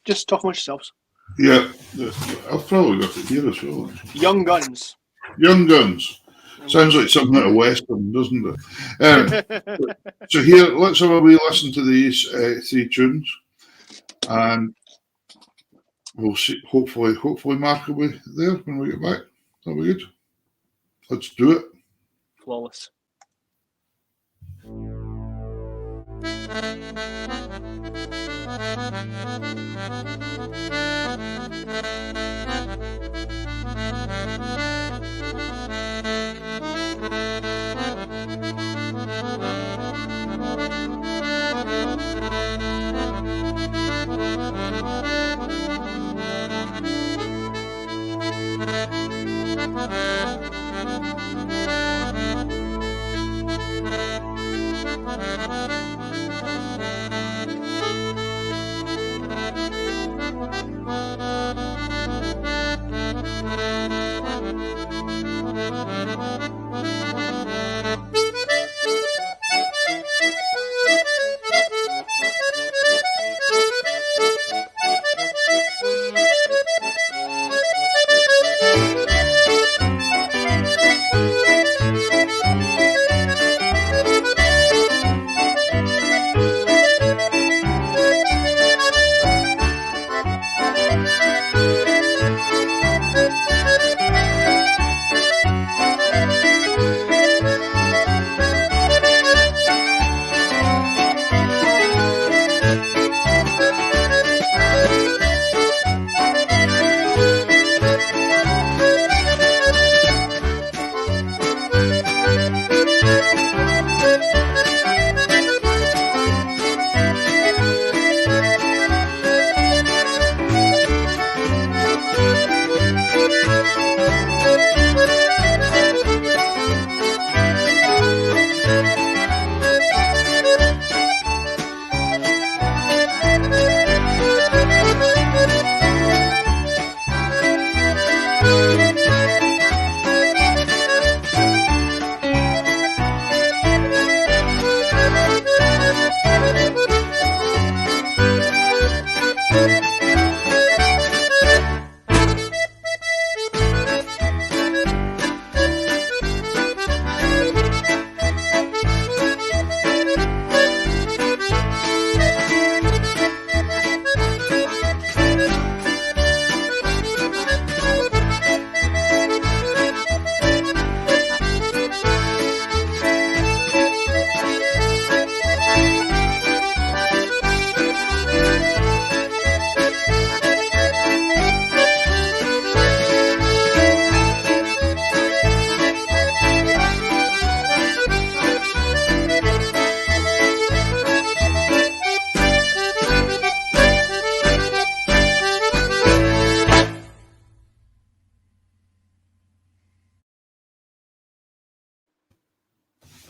Just talk amongst yourselves. Yeah, I've probably got it here as well. Young Guns. Sounds like something out of Western, doesn't it? So here, let's have a wee listen to these 3 tunes, and we'll see. Hopefully, Mark will be there when we get back. That'll be good. Let's do it. Flawless.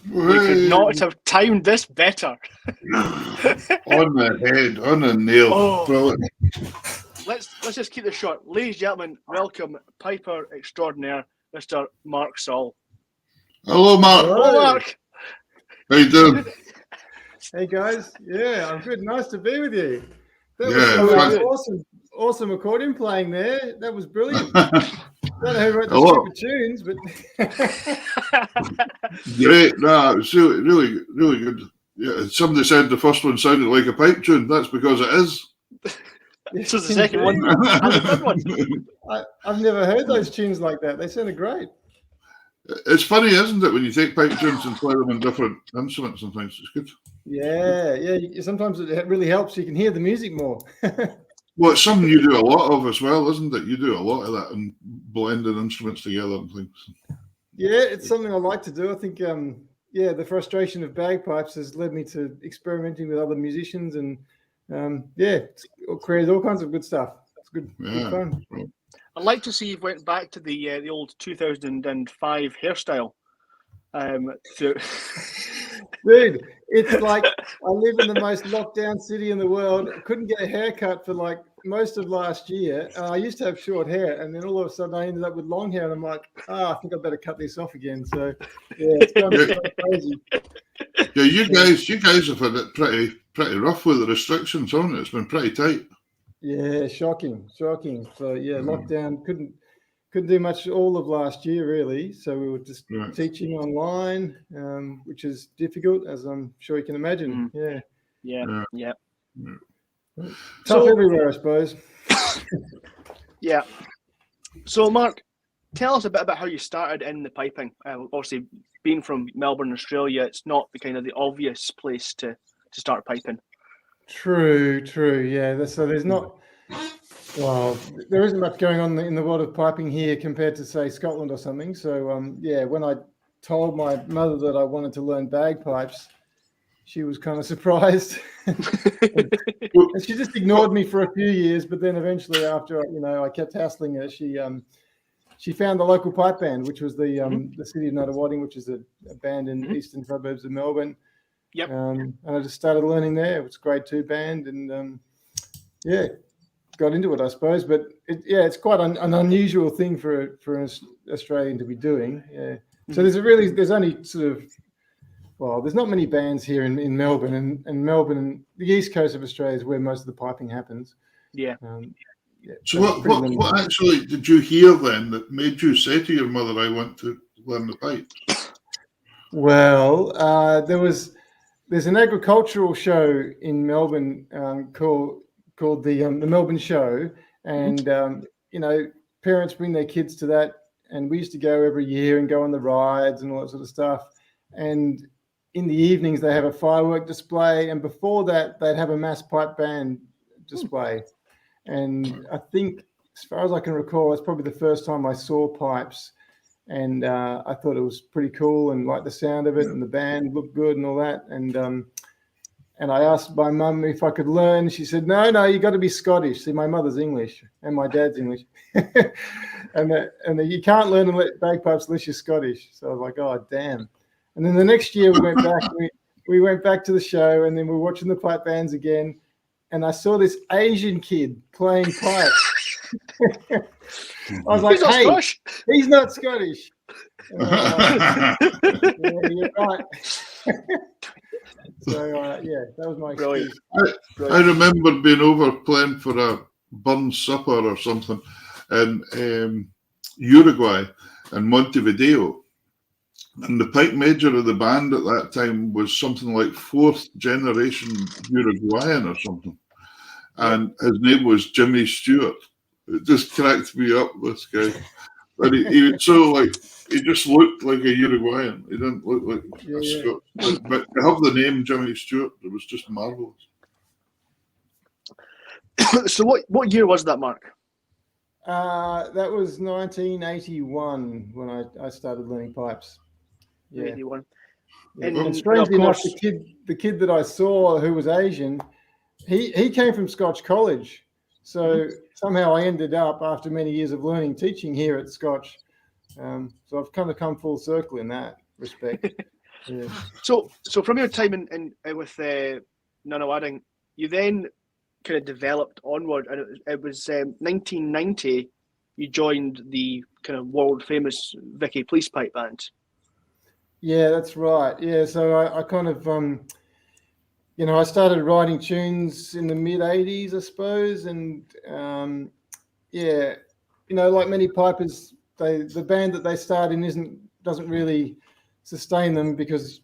We could not have timed this better. On the head, on the nail. Oh. Brilliant. Let's just keep this short. Ladies and gentlemen, welcome Piper extraordinaire, Mr. Mark Saul. Hello, Mark. Hello, Mark. How you doing? Hey guys, yeah, I'm good. Nice to be with you. That was some awesome accordion playing there. That was brilliant. I don't know who wrote the stupid tunes, but great. No, it was really good. Yeah, somebody said the first one sounded like a pipe tune. That's because it is. So the second one and the third one. I've never heard those tunes like that. They sounded great. It's funny, isn't it, when you take pipe tunes and play them in different instruments? Sometimes it's good. Yeah. Sometimes it really helps. You can hear the music more. Well, it's something you do a lot of as well, isn't it? You do a lot of that and blending instruments together and things. Yeah, it's something I like to do. I think, the frustration of bagpipes has led me to experimenting with other musicians and, it creates all kinds of good stuff. It's good fun. I'd like to see you went back to the old 2005 hairstyle. Dude, it's like I live in the most locked down city in the world. I couldn't get a haircut for like most of last year. I used to have short hair, and then all of a sudden I ended up with long hair, and I'm like, I think I better cut this off again. So it's kind of crazy. Yeah, you guys have had it pretty rough with the restrictions, haven't it? It's been pretty tight. Yeah, shocking. So lockdown, couldn't do much all of last year really. So we were just teaching online, which is difficult, as I'm sure you can imagine. Yeah. Tough everywhere, I suppose. Yeah. So Mark, tell us a bit about how you started in the piping. Obviously, being from Melbourne, Australia, it's not the obvious place to start piping. True. Yeah. So there's not. Well, there isn't much going on in the world of piping here compared to, say, Scotland or something. So, when I told my mother that I wanted to learn bagpipes, she was kind of surprised. And she just ignored me for a few years. But then eventually, after I kept hassling her, she found the local pipe band, which was the City of Nunawading, which is a band in the eastern suburbs of Melbourne. Yep. And I just started learning there. It was a grade 2 band, and got into it, I suppose. But it's quite an unusual thing for an Australian to be doing. Yeah. So there's only sort of, there's not many bands here in Melbourne, and Melbourne, the east coast of Australia, is where most of the piping happens. Yeah. So what actually did you hear then that made you say to your mother, "I want to learn the pipe"? Well, there's an agricultural show in Melbourne called the Melbourne Show, and parents bring their kids to that, and we used to go every year and go on the rides and all that sort of stuff. And in the evenings they have a firework display, and before that they'd have a mass pipe band display. And I think, as far as I can recall, it's probably the first time I saw pipes, and I thought it was pretty cool and liked the sound of it, and the band looked good and all that. And I asked my mum if I could learn. She said, no, you got to be Scottish. See, my mother's English and my dad's English. and you can't learn bagpipes unless you're Scottish. So I was like, oh, damn. And then the next year we went back. We went back to the show, and then we were watching the pipe bands again. And I saw this Asian kid playing pipe. I was like, he's not Scottish. Yeah, you're right. So that was my experience. I remember being over playing for a burn supper or something in Uruguay and Montevideo, and the pipe major of the band at that time was something like 4th generation Uruguayan or something, and his name was Jimmy Stewart. It just cracked me up, this guy. But he was so he just looked like a Uruguayan. He didn't look like a Scot. But to have the name Jimmy Stewart, it was just marvelous. So what year was that, Mark? That was 1981 when I started learning pipes. Yeah. 81. And strangely enough, the kid that I saw who was Asian, he came from Scotch College. So somehow I ended up, after many years of learning, teaching here at Scotch. So I've kind of come full circle in that respect. Yeah. So from your time in with Nunawading, you then kind of developed onward, and it was 1990. You joined the kind of world famous Vicky Police Pipe Band. Yeah, that's right. Yeah, so I kind of I started writing tunes in the mid '80s, I suppose, and like many pipers, the band that they start in doesn't really sustain them because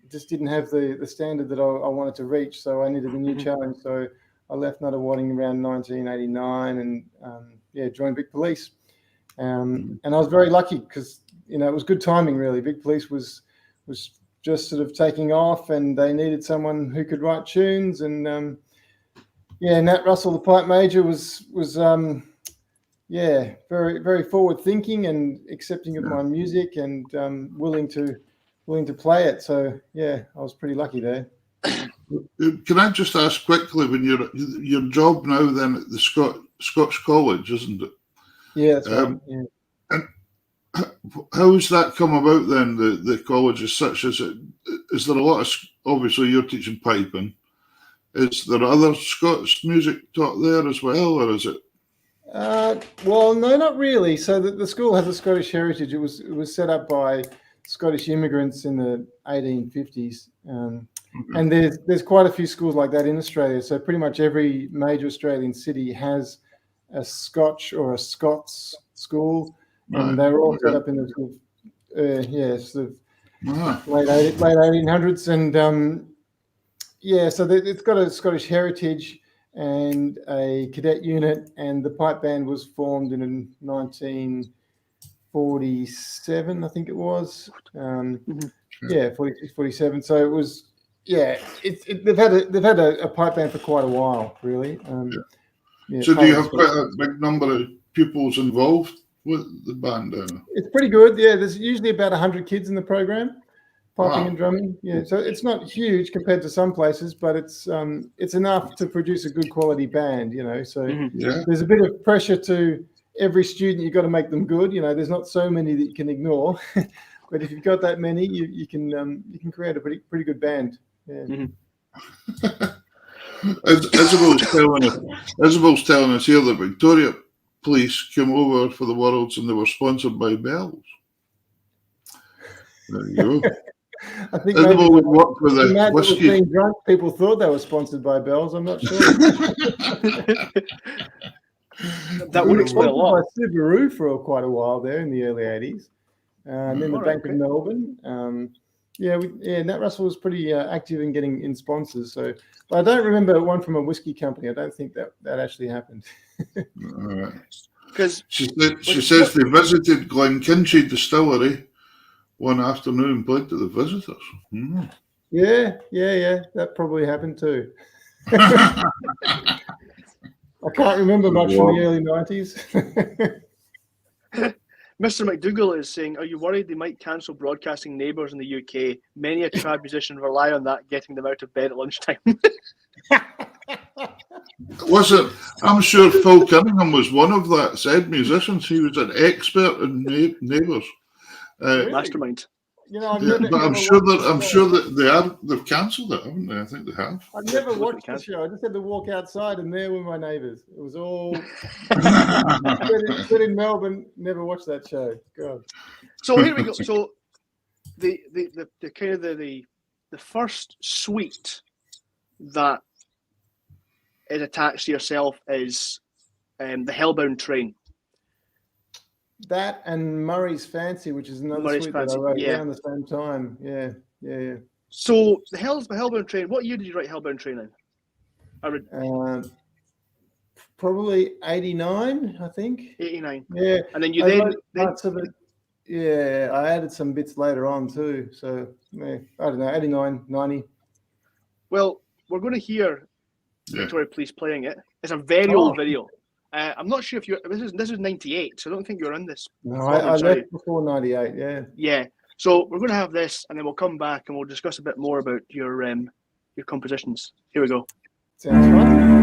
it just didn't have the standard that I wanted to reach. So I needed a new challenge. So I left Nunawading around 1989 and joined Big Police. And I was very lucky because it was good timing really. Big Police was just sort of taking off, and they needed someone who could write tunes. And Nat Russell, the pipe major, was very very forward thinking and accepting of my music and willing to play it. So I was pretty lucky there. Can I just ask quickly, when your job now then at the Scots College, isn't it? Yeah, that's right. Yeah. And how's that come about then? The college as such, is there a lot of, obviously you're teaching piping, is there other Scots music taught there as well, or is it? Well, no, not really. So the school has a Scottish heritage. It was set up by Scottish immigrants in the 1850s, and there's quite a few schools like that in Australia. So pretty much every major Australian city has a Scotch or a Scots school, and they were all set up in the late 1800s, and so it's got a Scottish heritage and a cadet unit, and the pipe band was formed in 1947, I think it was. 46, 47. So it was, they've had a pipe band for quite a while, really. So do you have quite a big number of pupils involved with the band? It's pretty good. Yeah, there's usually about 100 kids in the program, piping and drumming. Yeah, so it's not huge compared to some places, but it's enough to produce a good quality band. So there's a bit of pressure to every student. You've got to make them good. There's not so many that you can ignore, but if you've got that many, you can create a pretty good band. Yeah. Isabel's telling us here that Victoria Police came over for the Worlds and they were sponsored by Bell's. There you go. I think Isabel would work with the whiskey. Being drunk, people thought they were sponsored by Bell's. I'm not sure. That would explain a lot. By Subaru for quite a while there in the early '80s, and then the Bank of Melbourne. Nat Russell was pretty active in getting in sponsors. So, but I don't remember one from a whiskey company. I don't think that actually happened. All right. Because she says they visited Glenkinchie Distillery one afternoon and played to the visitors. Mm. Yeah. That probably happened too. I can't remember much from the early '90s. Mr. McDougall is saying, are you worried they might cancel broadcasting Neighbours in the UK? Many a trad musician rely on that, getting them out of bed at lunchtime. I'm sure Phil Cunningham was one of that said musicians. He was an expert in Neighbours. Mastermind. I'm sure that they've cancelled it, haven't they? I think they have. I never watched the show. I just had to walk outside, and there were my neighbours. It was all in Melbourne. Never watched that show. God. So here we go. So the kind of the first suite that is attached to yourself is the Hellbound Train. That and Murray's Fancy, which is another suite that I wrote around the same time. Yeah. So the Hellbound Train. What year did you write Hellbound Train in? Probably 89, I think. 89. Yeah. And then I added some bits later on too. So I don't know, 89, 90. Well, we're going to hear Victoria Police playing it. It's a very old video. I'm not sure if this is 98, so I don't think you're in this. No, I left before 98, Yeah. So we're going to have this, and then we'll come back and we'll discuss a bit more about your compositions. Here we go. Sounds fun.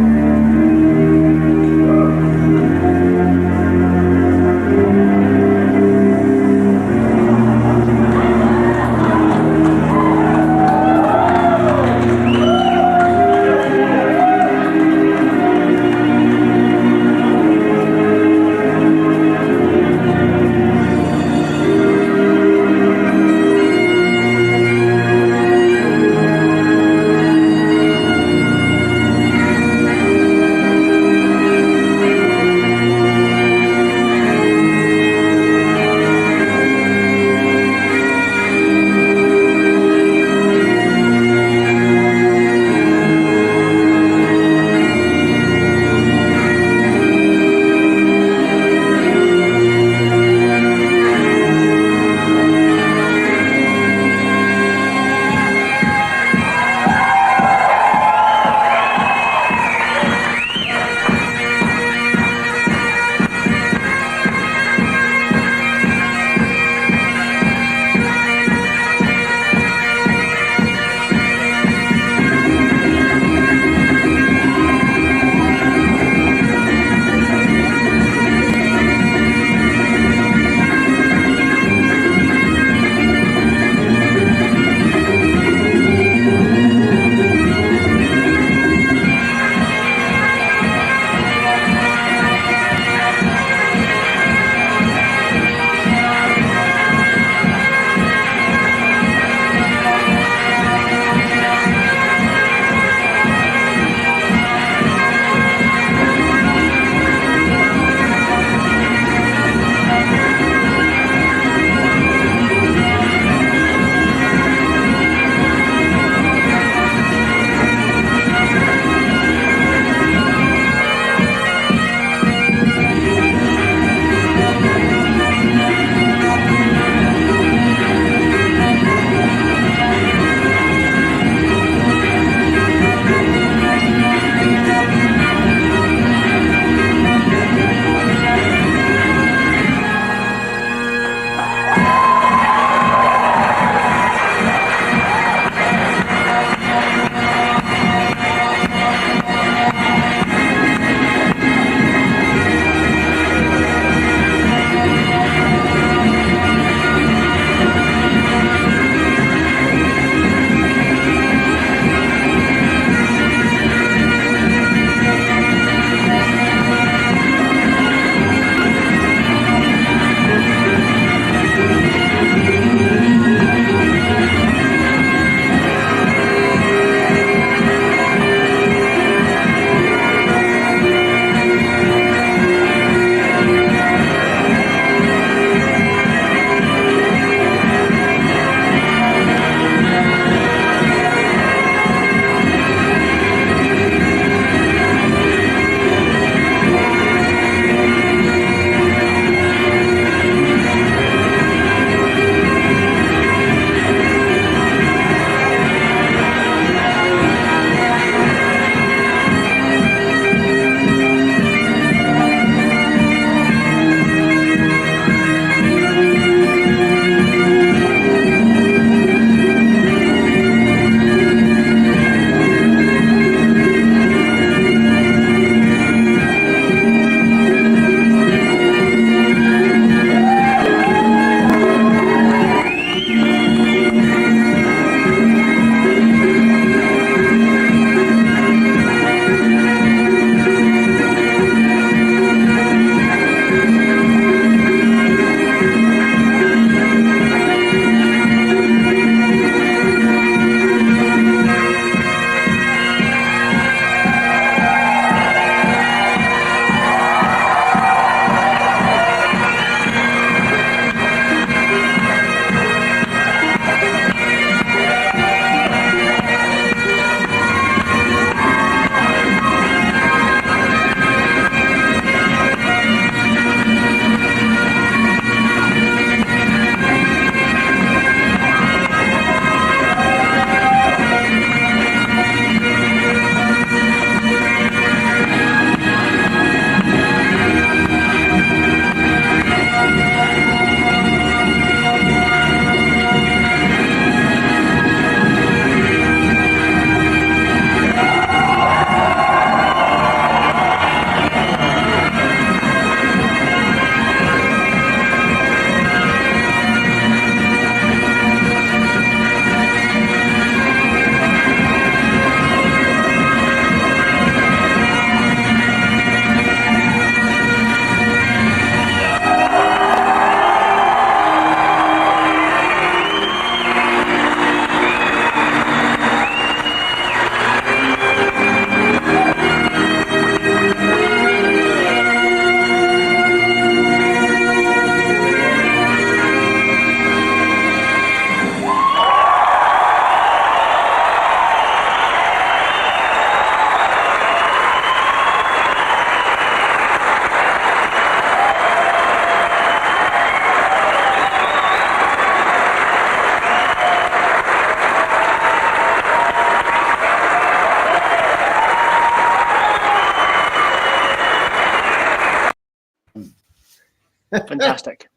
Fantastic.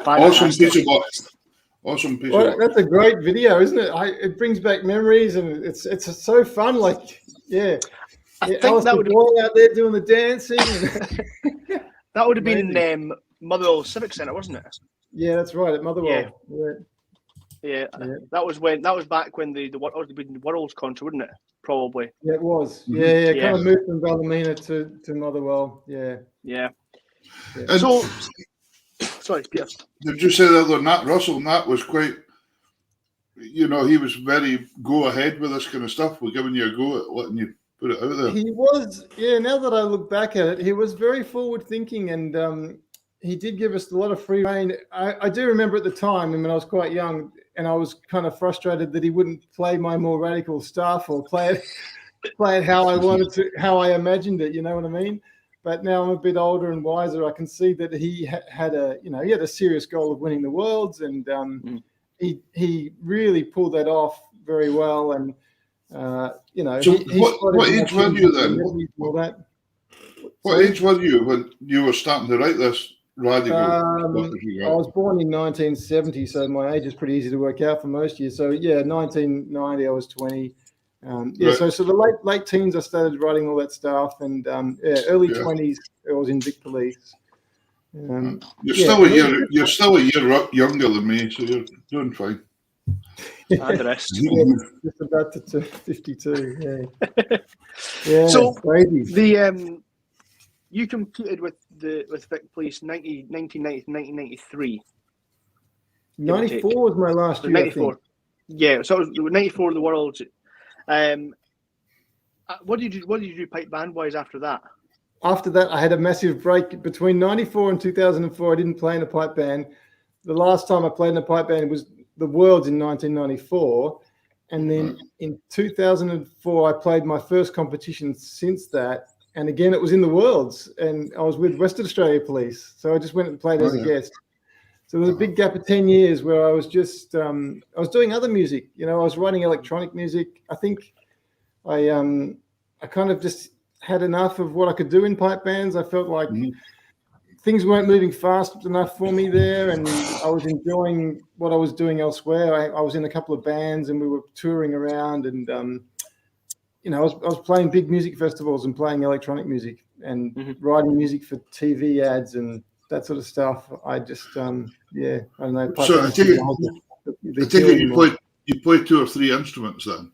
Awesome piece of work. Awesome piece of work. That's a great video, isn't it? It brings back memories, and it's so fun. Like, yeah. I think Alice that would out there doing the dancing. that would have been in Motherwell Civic Centre, wasn't it? Yeah, that's right, at Motherwell. Yeah. That was back when the World's Contra, wouldn't it? Probably. Yeah, it was. Yeah. Kind of moved from Ballymena to Motherwell. Yeah. So, sorry, Peter. Did you say that other Nat Russell? Nat was quite, he was very go ahead with this kind of stuff. We're giving you a go at letting you put it out there. He was, now that I look back at it, he was very forward thinking, and he did give us a lot of free rein. I do remember at the time, when I was quite young, and I was kind of frustrated that he wouldn't play my more radical stuff or play it how I wanted to, how I imagined it. You know what I mean? But now I'm a bit older and wiser. I can see that he had a serious goal of winning the Worlds, and he really pulled that off very well. And So what age were you then? What age were you when you were starting to write this radical? I was born in 1970, so my age is pretty easy to work out for most years. So 1990, I was 20. Right. So the late teens, I started writing all that stuff, and early 20s, I was in Vic Police. You're still a year younger than me, so you're doing fine. And the rest. Just about to 52. Yeah. So crazy. You competed with Vic Police 1990 to 1993. 94 was my last year. 94. Yeah, so it was 94 the Worlds. What did you do pipe band wise after that? After that, I had a massive break between 94 and 2004. I didn't play in a pipe band. The last time I played in a pipe band was the Worlds in 1994, and then in 2004 I played my first competition since that, and again it was in the Worlds, and I was with Western Australia Police, so I just went and played as a guest. So there was a big gap of 10 years where I was just I was doing other music. I was writing electronic music. I think I kind of just had enough of what I could do in pipe bands. I felt like things weren't moving fast enough for me there, and I was enjoying what I was doing elsewhere. I was in a couple of bands, and we were touring around, and I was playing big music festivals and playing electronic music and writing music for TV ads and that sort of stuff. I just I don't know. So I take it you play 2 or 3 instruments then?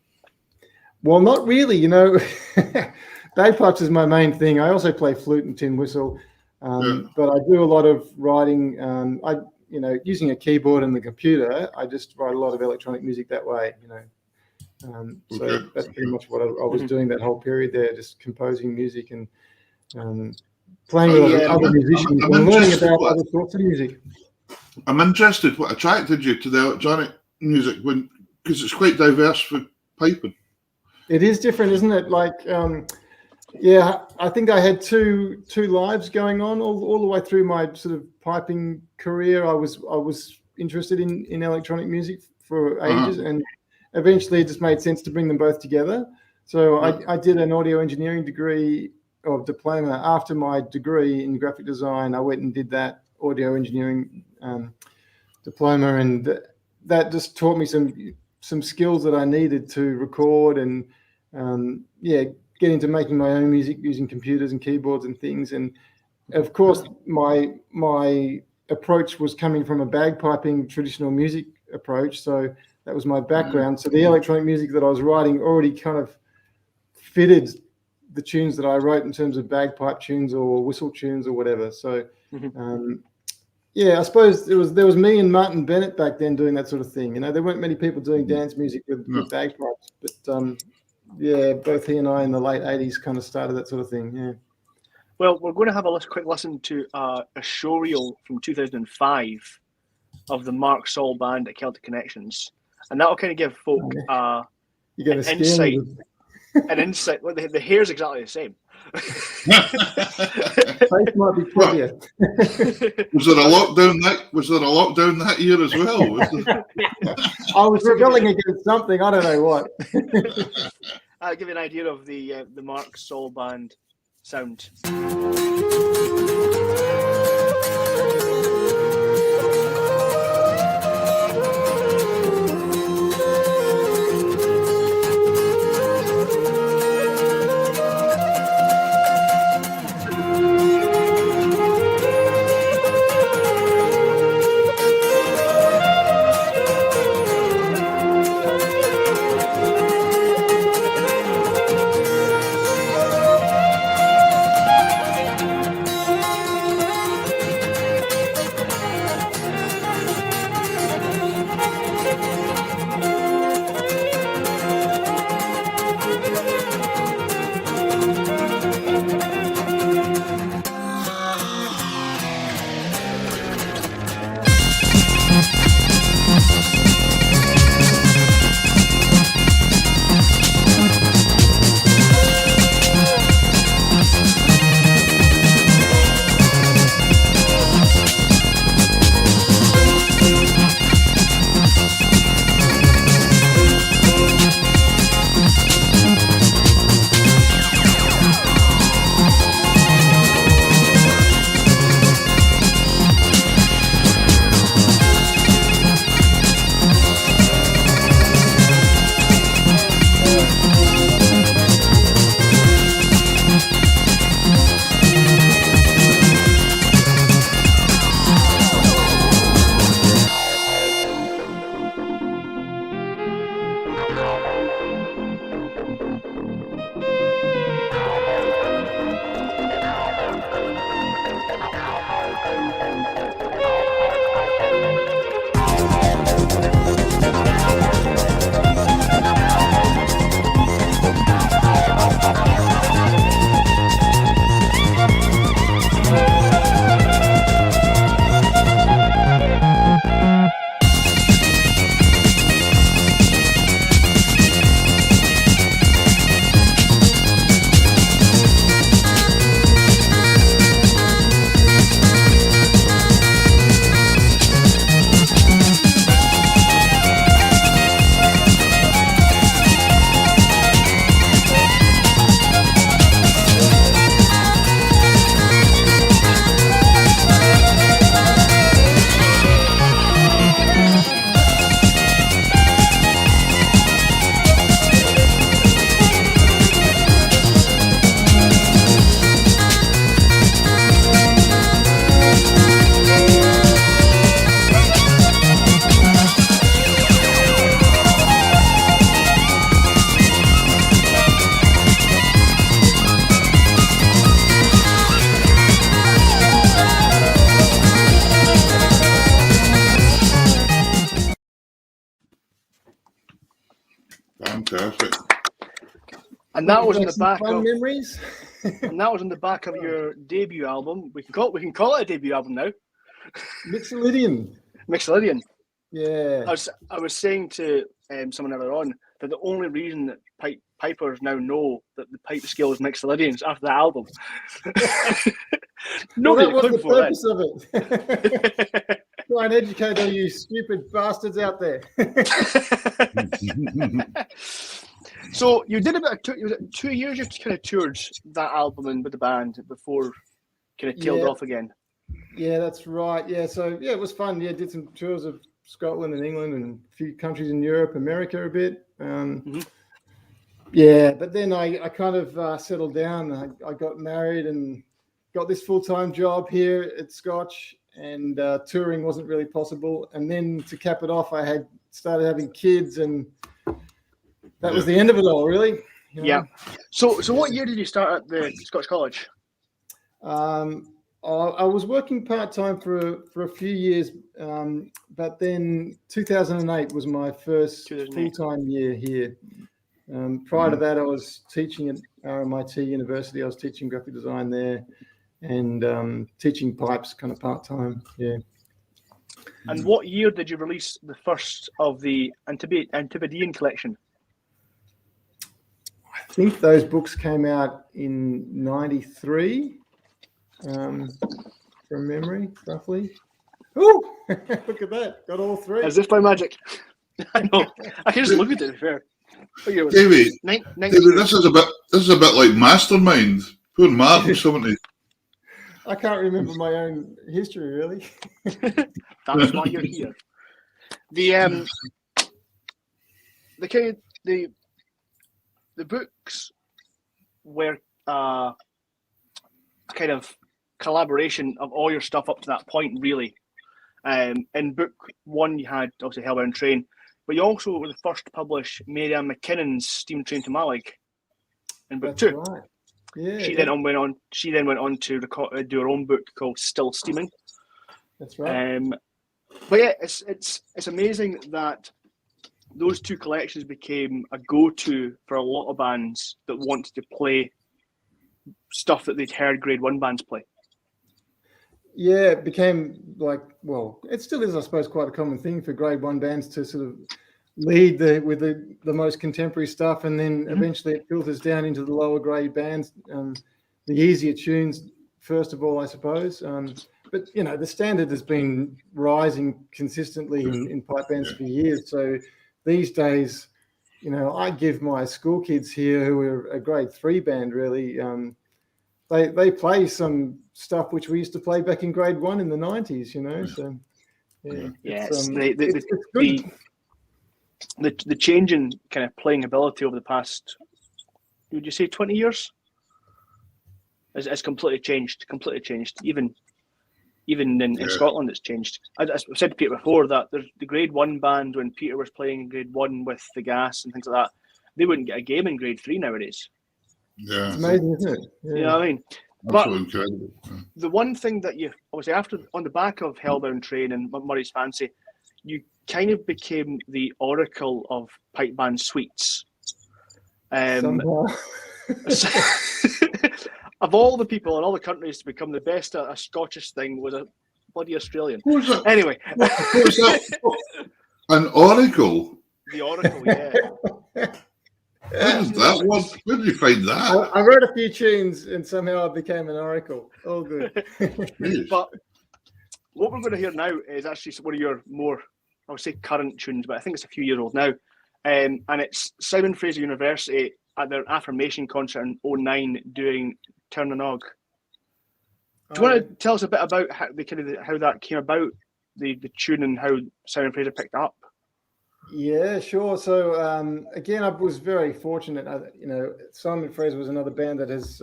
Well, not really. Bagpipes is my main thing. I also play flute and tin whistle. But I do a lot of writing. Using a keyboard and the computer, I just write a lot of electronic music that way. So that's pretty much what I was doing that whole period there, just composing music and playing with other musicians and learning about other sorts of music. I'm interested. What attracted you to the electronic music because it's quite diverse for piping? It is different, isn't it? Like. I think I had two lives going on all the way through my sort of piping career. I was interested in electronic music for ages, and eventually it just made sense to bring them both together. So I did an audio engineering degree or diploma after my degree in graphic design. I went and did that audio engineering diploma, and that just taught me some skills that I needed to record and get into making my own music using computers and keyboards and things. And of course, my approach was coming from a bagpiping traditional music approach. So that was my background. So the electronic music that I was writing already kind of fitted the tunes that I wrote in terms of bagpipe tunes or whistle tunes or whatever. So, I suppose there was me and Martin Bennett back then doing that sort of thing. There weren't many people doing dance music with bagpipes, but both he and I in the late 80s kind of started that sort of thing. Yeah. Well, we're going to have a quick listen to a show reel from 2005 of the Mark Saul band at Celtic Connections, and that'll kind of give folk an insight. An insight. Well, the hair's exactly the same. Face might be prettier. Was there a lockdown that year as well? I was rebelling against something. I don't know what. I'll give you an idea of the Mark Saul band sound. Fantastic. And that was on the Some back fun of memories. and that was on the back of your debut album. We can call it a debut album now. Mixolydian. Mixolydian. Yeah. I was saying to someone earlier on that the only reason that pipers now know that the pipe scale is Mixolydian is after the album. Nobody Well, that was the before purpose of it. Try and educate all you stupid bastards out there. So you did about 2 years. You kind of toured that album and with the band before kind of tailed off again. Yeah, that's right. Yeah, so yeah, it was fun. Yeah, did some tours of Scotland and England and a few countries in Europe, America a bit. Yeah, but then I kind of settled down. I got married and got this full-time job here at Scotch, and touring wasn't really possible. And then to cap it off, I had started having kids, and that was the end of it all, really. You know? Yeah. So what year did you start at the Scotch College? I was working part-time for a few years, but then 2008 was my first full-time year here. Prior to that, I was teaching at RMIT University. I was teaching graphic design there and teaching pipes kind of part-time, yeah. And what year did you release the first of the Antipodean collection? I think those books came out in 93, from memory, roughly. Oh, look at that. Got all three. As if by magic. I know. I can just look at it, fair. David, this is a bit like Mastermind. Poor Mark was 70. I can't remember my own history, really. That's why you're here. The books were a kind of collaboration of all your stuff up to that point, really. In book one, you had obviously Hellbound Train, but you also were the first to publish Mary Ann McKinnon's Steam Train to Malig in book two. Right. Yeah. She then went on to do her own book called Still Steaming. That's right. But yeah, it's amazing that those two collections became a go-to for a lot of bands that wanted to play stuff that they'd heard grade one bands play. Yeah, it became well, it still is, I suppose, quite a common thing for grade one bands to sort of lead with the most contemporary stuff, and then eventually it filters down into the lower grade bands, the easier tunes, first of all, I suppose. But, you know, the standard has been rising consistently in pipe bands for years. So these days, you know, I give my school kids here who are a grade three band, really, they play some stuff which we used to play back in grade one in the 90s, you know. So, it's good. The change in kind of playing ability over the past, would you say 20 years? Has completely changed. Even in Scotland, it's changed. I've said to Peter before that there's the grade one band, when Peter was playing in grade one with the Gas and things like that, they wouldn't get a game in grade three nowadays. Yeah, it's amazing, isn't it? Yeah. You know what I mean? Absolutely incredible. The one thing that you obviously on the back of Hellbound Train and Murray's Fancy, you kind of became the oracle of pipe band suites. Of all the people in all the countries to become the best at a Scottish thing was a bloody Australian. Anyway. An oracle? The oracle, yeah. Where did you find that? I wrote a few tunes and somehow I became an oracle. All good. But what we're going to hear now is actually one of your more, I would say, current tunes, but I think it's a few years old now. And it's Simon Fraser University at their Affirmation concert in 2009 doing Turn the Nog. Do you want to tell us a bit about how that came about, the tune, and how Simon Fraser picked it up? Yeah, sure. So again, I was very fortunate. You know, Simon Fraser was another band that has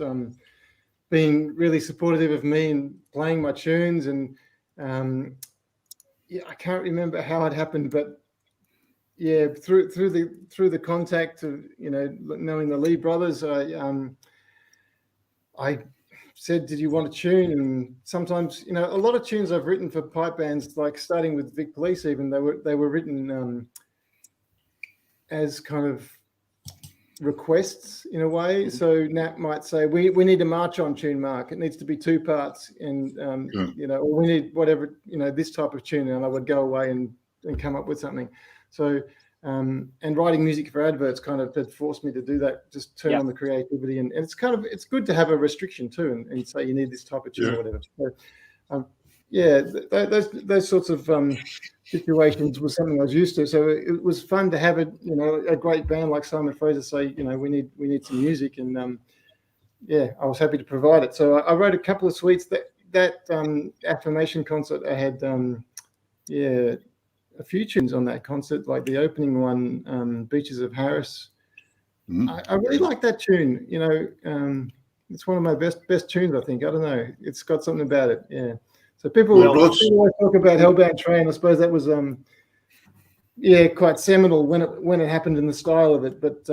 been really supportive of me in playing my tunes, and I can't remember how it happened, but yeah, through the contact of, you know, knowing the Lee brothers, I said, "Did you want a tune?" And sometimes, you know, a lot of tunes I've written for pipe bands, like starting with Vic Police, even they were written as kind of requests in a way. So Nat might say, we need a march on tune, Mark. It needs to be 2 parts, and or we need whatever, this type of tune, and I would go away and come up with something. So and writing music for adverts kind of had forced me to do that, just turn on the creativity, and it's good to have a restriction too, and say you need this type of tune or whatever. So, those sorts of situations was something I was used to. So it was fun to have a great band like Simon Fraser say, we need some music, and I was happy to provide it. So I wrote a couple of suites. That Affirmation concert, I had a few tunes on that concert, like the opening one, Beaches of Harris. I really like that tune. It's one of my best tunes, I think. I don't know. It's got something about it. Yeah. So people always talk about Hellbound Train. I suppose that was quite seminal when it happened in the style of it. But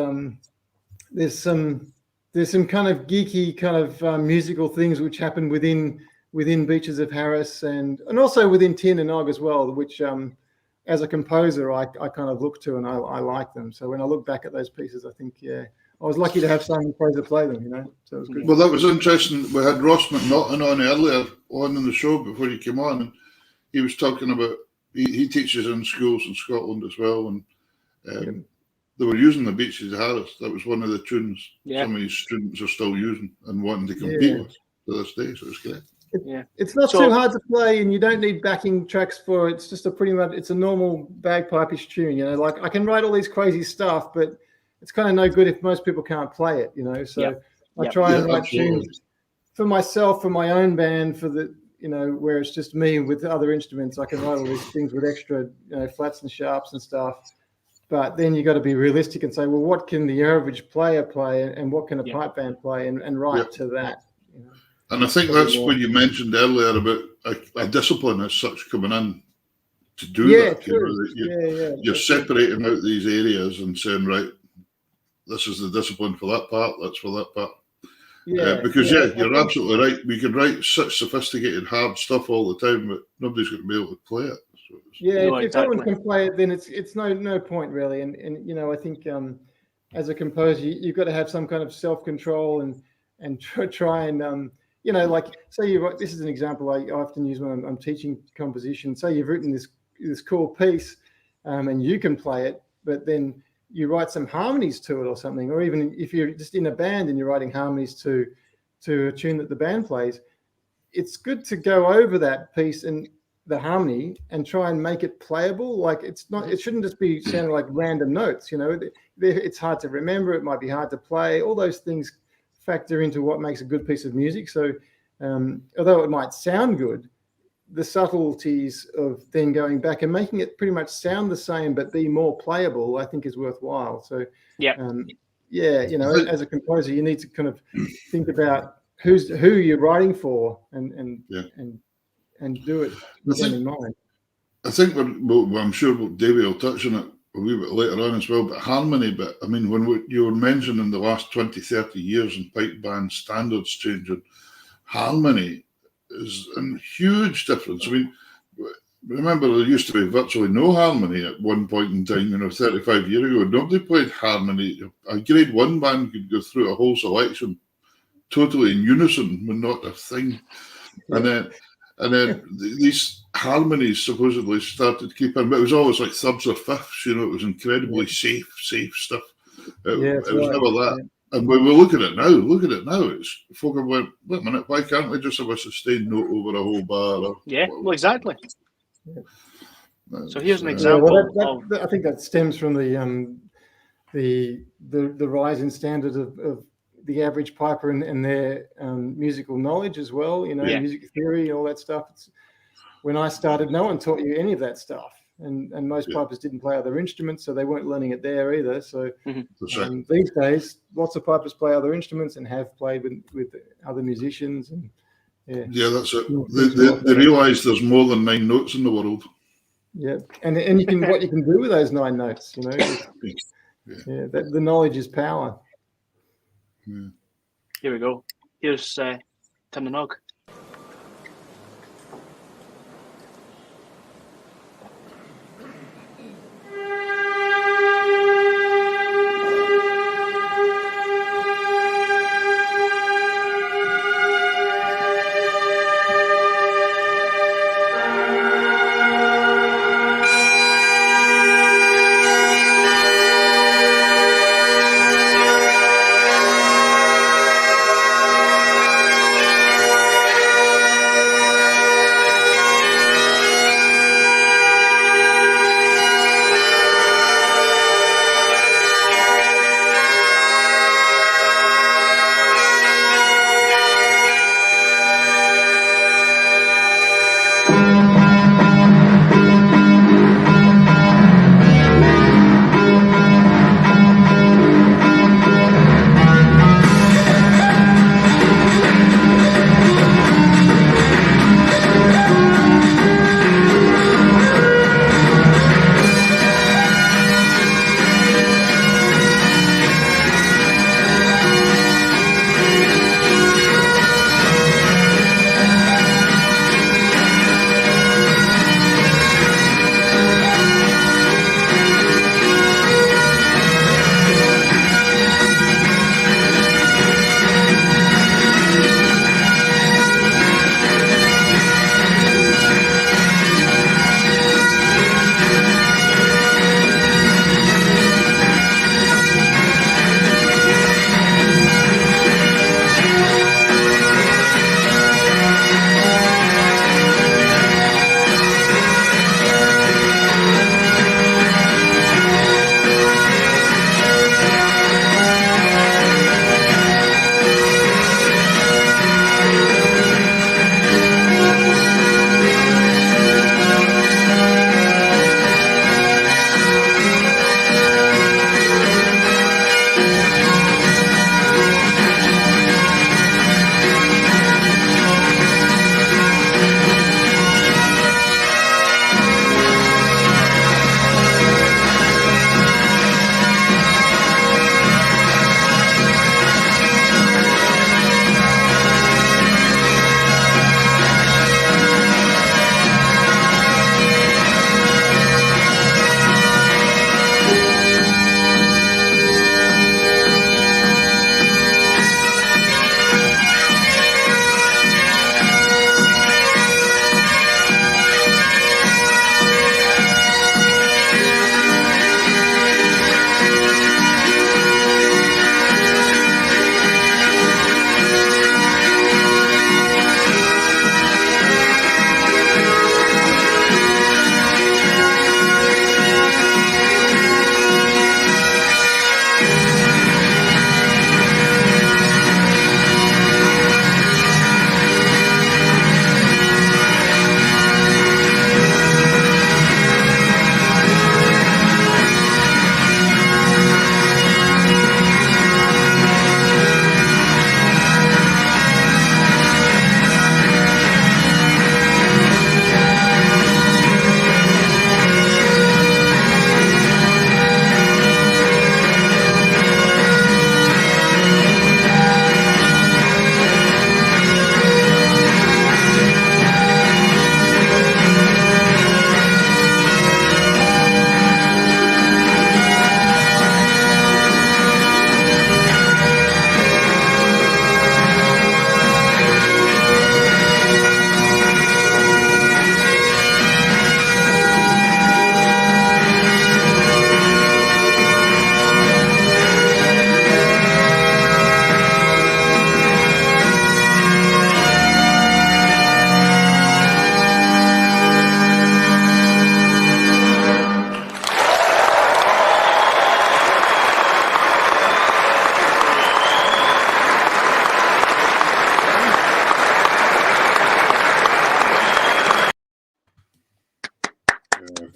there's some kind of geeky kind of musical things which happen within Beaches of Harris and also within Tin and Og as well, which as a composer I kind of look to and I like them. So when I look back at those pieces, I think I was lucky to have Simon Fraser play them, so it was good. Well, that was interesting. We had Ross McNaughton on earlier on in the show before he came on, and he was talking about, he teaches in schools in Scotland as well, and they were using the Beaches of Harris. That was one of the tunes some of these students are still using and wanting to compete with to this day, so it's great. It's not too hard to play, and you don't need backing tracks for it. It's just it's a normal bagpipe-ish tune, like I can write all these crazy stuff, but it's kind of no good if most people can't play it, so I try and write tunes for myself, for my own band, for the, where it's just me with other instruments. I can write all these things with extra, flats and sharps and stuff. But then you got to be realistic and say, well, what can the average player play, and what can a pipe band play, and write to that. And I think that's what you mentioned earlier about a discipline as such coming in to do that. You're separating out these areas and saying, right, this is the discipline for that part, that's for that part. Because you're absolutely right. We can write such sophisticated, hard stuff all the time, but nobody's going to be able to play it. So if someone can play it, then it's no point really. And I think as a composer, you've got to have some kind of self-control and try and like say you write. This is an example I often use when I'm teaching composition. Say you've written this cool piece, and you can play it, but then you write some harmonies to it or something, or even if you're just in a band and you're writing harmonies to a tune that the band plays, it's good to go over that piece and the harmony and try and make it playable. Like it shouldn't just be sounding like random notes, it's hard to remember. It might be hard to play. All those things factor into what makes a good piece of music. So although it might sound good, the subtleties of then going back and making it pretty much sound the same but be more playable, I think is worthwhile. So as a composer, you need to kind of think about who you're writing for and do it with them in mind. I think I'm sure Davey will touch on it a wee bit later on as well, but harmony. But I mean, when you were mentioning the last 20, 30 years in pipe band standards changing, harmony is a huge difference. I mean, remember there used to be virtually no harmony at one point in time, 35 years ago. Nobody played harmony. A grade 1 band could go through a whole selection totally in unison when not a thing. And then these harmonies supposedly started keeping, but it was always like thirds or fifths, it was incredibly safe stuff. It was never that. Yeah. And when we look at it now, it's folk are going, wait a minute, why can't we just have a sustained note over a whole bar? Well, exactly. So here's an example. I think that stems from the rise in standards of the average piper and their musical knowledge as well, music theory, all that stuff. When I started, no one taught you any of that stuff. And most pipers didn't play other instruments, so they weren't learning it there either. So these days, lots of pipers play other instruments and have played with other musicians. And that's it. They realise there's more than 9 notes in the world. Yeah, and you can what you can do with those 9 notes. The knowledge is power. Yeah. Here we go. Here's Tin and Og.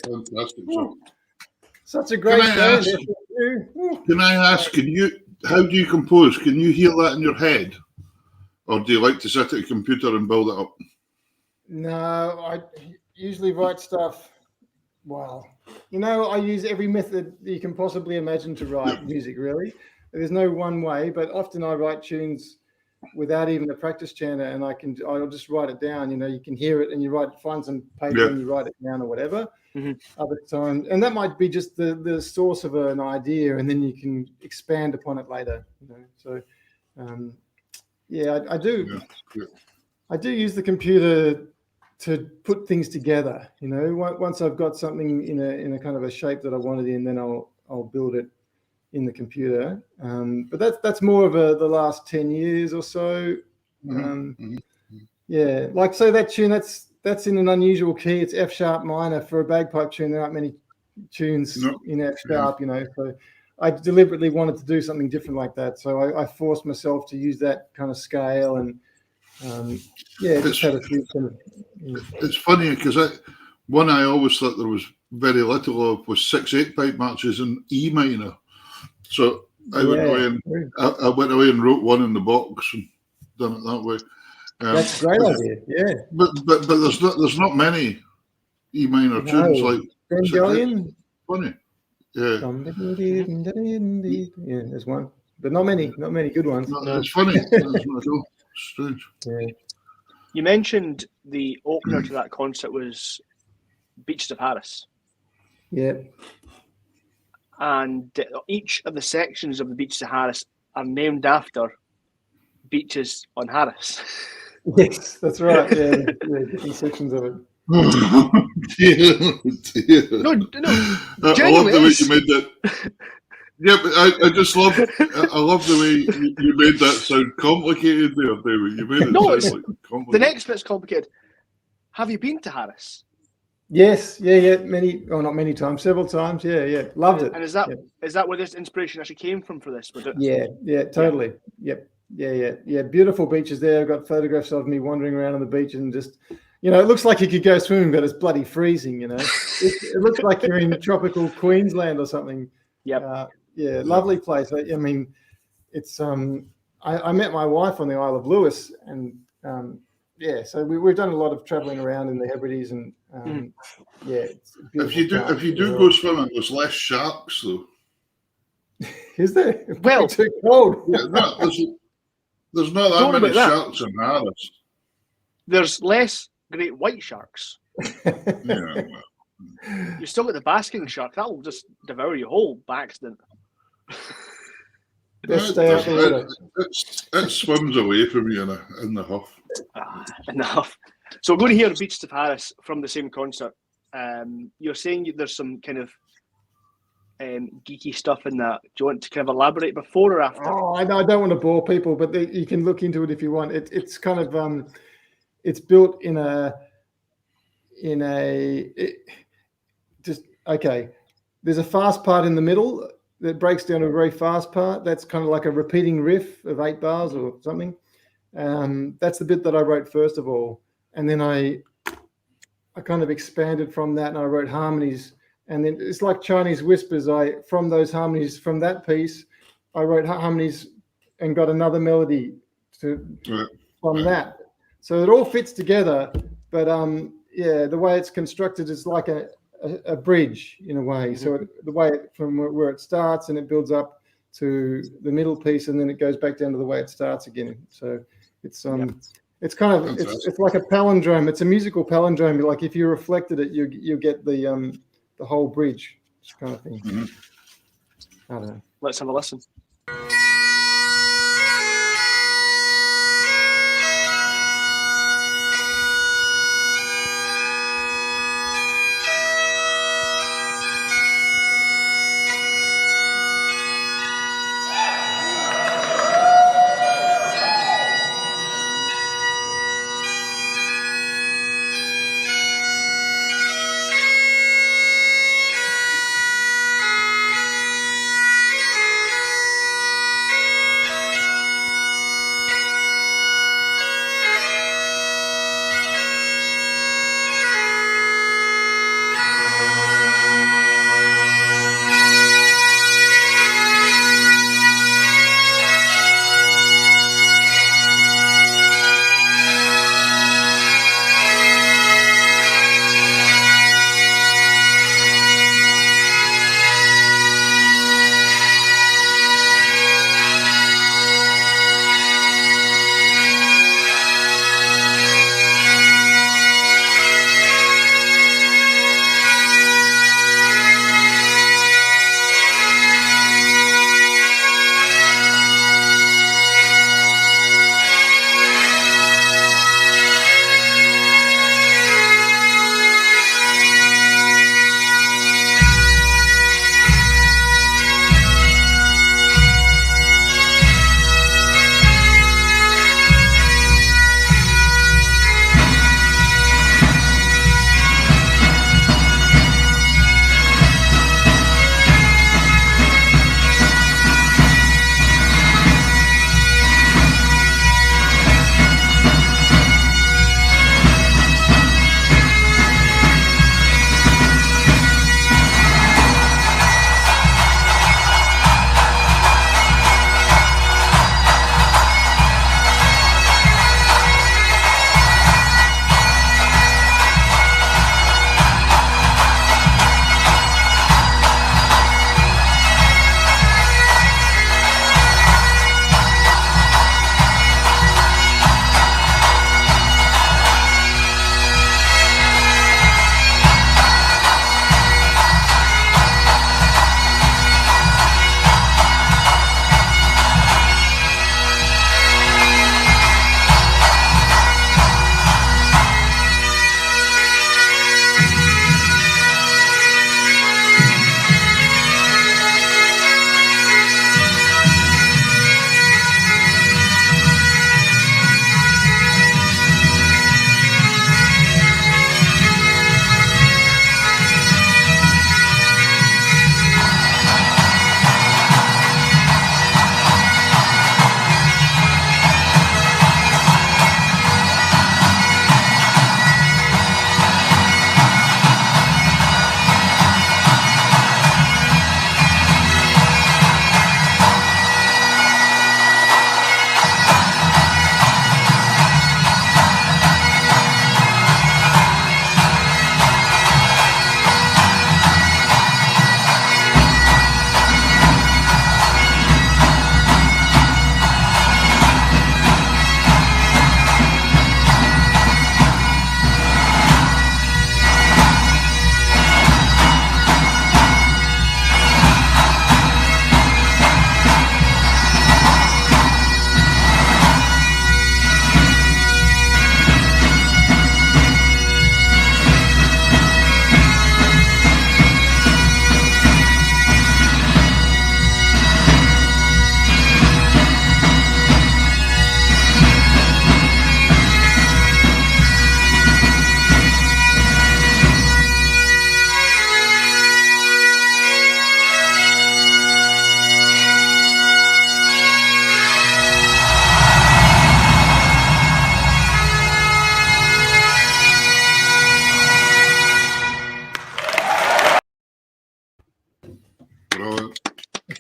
Fantastic. Ooh, such a great band. Can I ask? How do you compose? Can you hear that in your head, or do you like to sit at a computer and build it up? No, I usually write stuff. Wow. I use every method that you can possibly imagine to write music, really. There's no one way, but often I write tunes without even a practice chanter, and I'll just write it down. You can hear it and you find some paper and you write it down or whatever. Other times, and that might be just the source of an idea, and then you can expand upon it later. So I do. I do use the computer to put things together. Once I've got something in a kind of a shape that I want it in, then I'll build it in the computer. But that's more of the last 10 years or so. Yeah, like say that tune, that's in an unusual key. It's F sharp minor for a bagpipe tune. There aren't many tunes in F sharp, So I deliberately wanted to do something different like that. So I forced myself to use that kind of scale, and just had a few kind of. It's funny because I always thought there was very little of was 6/8 pipe marches in E minor. So I went away and wrote one in the box and done it that way. That's a great idea. Yeah, but there's not many E minor tunes like Bengali. Funny, yeah. Yeah, there's one, but not many good ones. No. It's funny. It's not at all strange. Yeah. You mentioned the opener to that concert was Beaches of Harris. Yeah. And each of the sections of the Beaches of Harris are named after beaches on Harris. Yes, that's right. Yeah, different sections of it. Dear. No, I love the way you made that. Yeah, but I just love. I love the way you made that sound complicated there, David. You made it sound like complicated. The next bit's complicated. Have you been to Harris? Yes, yeah, not many times, several times. Yeah, loved it. And is that where this inspiration actually came from for this? Yeah, totally. Yep. Yeah. Beautiful beaches there. I've got photographs of me wandering around on the beach and just, it looks like you could go swimming, but it's bloody freezing. It looks like you're in tropical Queensland or something. Yep. Lovely place. I mean, it's I met my wife on the Isle of Lewis, and so we've done a lot of traveling around in the Hebrides, and it's beautiful. If you do go swimming, there's less sharks though. Is there? Well, too cold. There's not that many sharks in Harris. There's less great white sharks. Yeah. You still got the basking shark. That'll just devour you whole by accident. It swims away from you in the huff. Enough. So we're going to hear Beaches of Harris from the same concert. You're saying there's some kind of geeky stuff in that. Do you want to kind of elaborate before or after? Oh, I don't want to bore people, but you can look into it if you want. It's kind of it's built there's a fast part in the middle that breaks down to a very fast part. That's kind of like a repeating riff of 8 bars or something. That's the bit that I wrote first of all, and then I kind of expanded from that, and I wrote harmonies. And then it's like Chinese whispers. From those harmonies, from that piece, I wrote harmonies and got another melody from that. So it all fits together. But the way it's constructed is like a bridge in a way. So the way from where it starts and it builds up to the middle piece, and then it goes back down to the way it starts again. So it's it's kind of it's like a palindrome. It's a musical palindrome. Like if you reflected it, you get the whole bridge kind of thing. I don't know. Let's have a listen.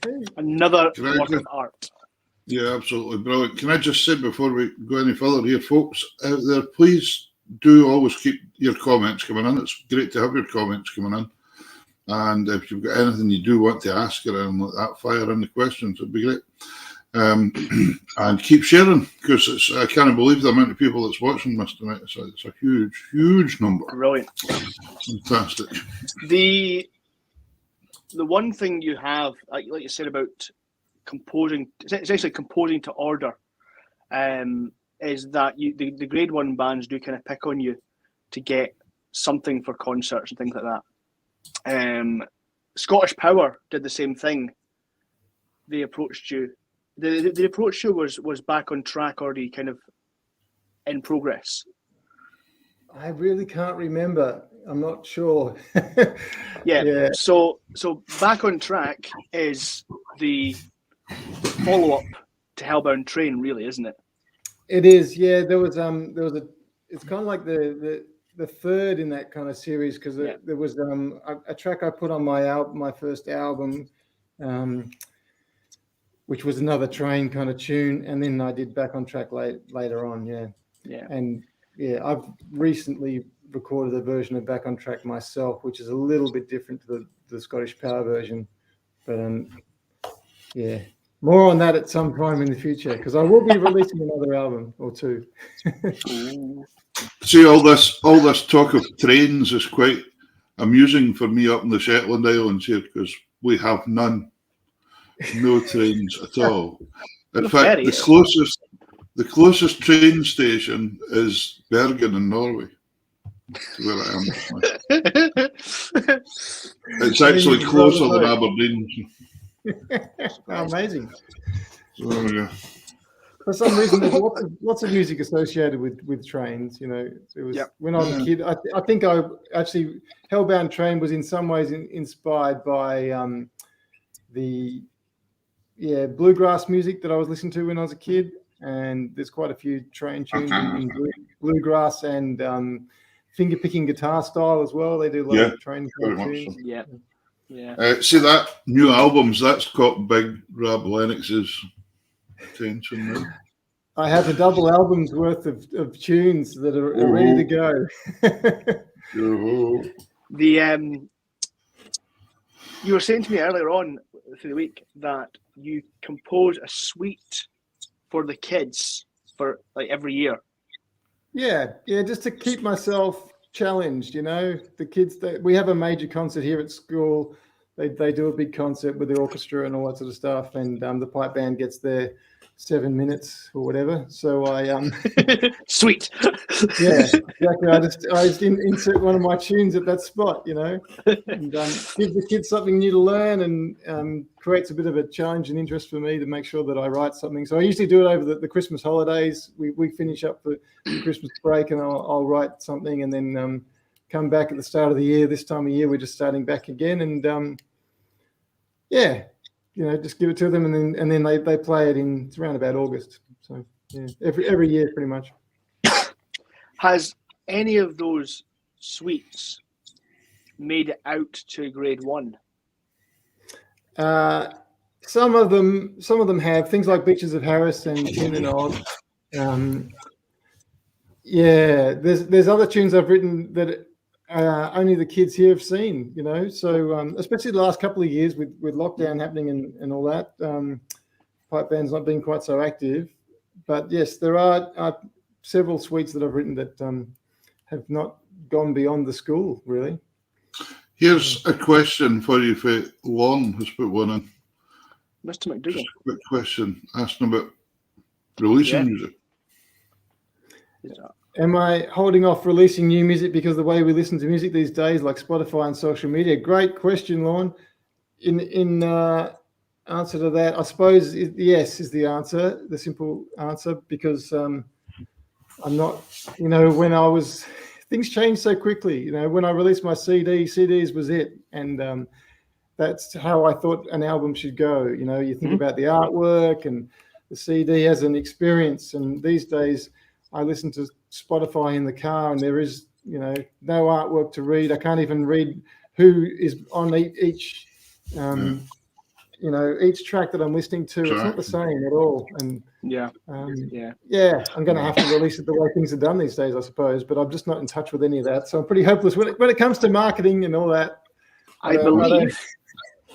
Brilliant. Another Can I work just- of art. Yeah, absolutely brilliant. Can I just say before we go any further here, folks out there, please do always keep your comments coming in. It's great to have your comments coming in. And if you've got anything you do want to ask or anything like that, fire in the questions. It'd be great. And keep sharing, because I can't believe the amount of people that's watching this tonight. It's a huge, huge number. Brilliant. Fantastic. The one thing you have, like you said about composing, essentially composing to order, is that the grade 1 bands do kind of pick on you to get something for concerts and things like that. Scottish Power did the same thing. They approached you. The approach you was back on track, already kind of in progress. I really can't remember. I'm not sure. Yeah. So back on track is the follow-up to Hellbound Train, really, isn't it? It is. Yeah, there was it's kind of like the third in that kind of series, because there was a track I put on my first album, which was another Train kind of tune, and then I did Back on Track later on. Yeah. And yeah, I've recently recorded a version of Back on Track myself, which is a little bit different to the Scottish Power version, but yeah, more on that at some time in the future, because I will be releasing another album or two. See, all this talk of trains is quite amusing for me up in the Shetland Islands here, because we have none. No trains at all. In fact, the closest train station is Bergen in Norway, to where I am. It's actually closer than Aberdeen. Amazing. So there we go. For some reason, there's lots of music associated with trains. You know, it was when I was a kid. I think Hellbound Train was in some ways inspired by the bluegrass music that I was listening to when I was a kid, and there's quite a few train tunes in bluegrass and finger picking guitar style as well. They do a lot of train tunes. So. Yeah. See that new albums that's got big Rob Lennox's attention now. I have a double album's worth of tunes that are ready to go. You were saying to me earlier on through the week that you compose a suite for the kids for like every year. Yeah, just to keep myself challenged. You know, the kids. We have a major concert here at school. They do a big concert with the orchestra and all that sort of stuff, and the pipe band gets their 7 minutes or whatever. So I sweet. Yeah, exactly. I just insert one of my tunes at that spot, you know, and give the kids something new to learn, and creates a bit of a challenge and interest for me to make sure that I write something. So I usually do it over the Christmas holidays. We finish up the Christmas break, and I'll write something, and then come back at the start of the year. This time of year, we're just starting back again, and you know, just give it to them, and then they play it in around about August. So yeah, every year pretty much. Has any of those suites made it out to grade 1? Some of them have things like Beaches of Harris and Tin and Odd. There's other tunes I've written that only the kids here have seen, you know. So especially the last couple of years with lockdown happening and all that, pipe band's not been quite so active. But yes, there are several suites that I've written that have not gone beyond the school, really. Here's a question for you for Lorne, who's put one in. Mr. McDougall. Just a quick question, asking about releasing music. Am I holding off releasing new music because of the way we listen to music these days, like Spotify and social media? Great question, Lorne. In answer to that, I suppose yes is the answer, the simple answer, because I'm not, you know, things changed so quickly. You know, when I released my CDs was it, and that's how I thought an album should go. You know, you think about the artwork and the CD as an experience, and these days I listen to Spotify in the car, and there is, you know, no artwork to read. I can't even read who is on each you know, each track that I'm listening to, it's not the same at all. And yeah, I'm going to have to release it the way things are done these days, I suppose. But I'm just not in touch with any of that, so I'm pretty hopeless when it comes to marketing and all that. I believe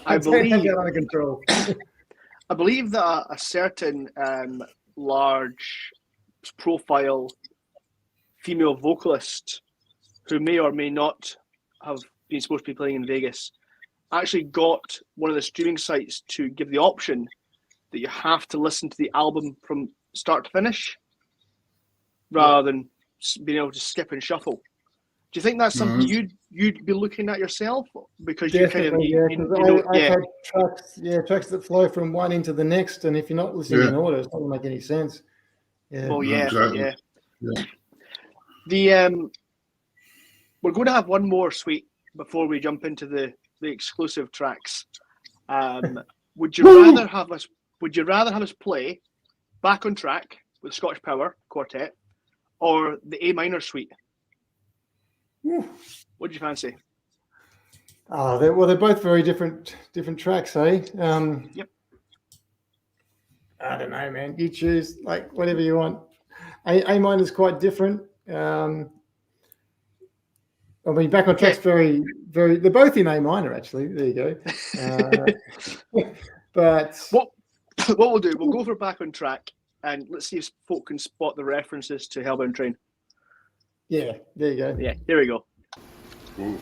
have that under control. I believe that a certain large profile female vocalist who may or may not have been supposed to be playing in Vegas actually got one of the streaming sites to give the option that you have to listen to the album from start to finish rather than being able to skip and shuffle. Do you think that's something you'd be looking at yourself? Because Definitely, I've had tracks that flow from one into the next, and if you're not listening in order, it doesn't make any sense. Yeah. Well, Exactly. The we're going to have one more sweet before we jump into the exclusive tracks. Would you rather have us play Back on Track with Scottish Power Quartet or the A minor suite? What do you fancy? Oh, they're both very different tracks, eh? Yep. I don't know, man. You choose, like, whatever you want. A minor is quite different. I mean, Back on Track's very, very. They're both in A minor, actually. There you go. But what we'll do, we'll go for Back on Track, and let's see if folk can spot the references to Hellbound Train. Yeah, there you go. Yeah, here we go. Ooh.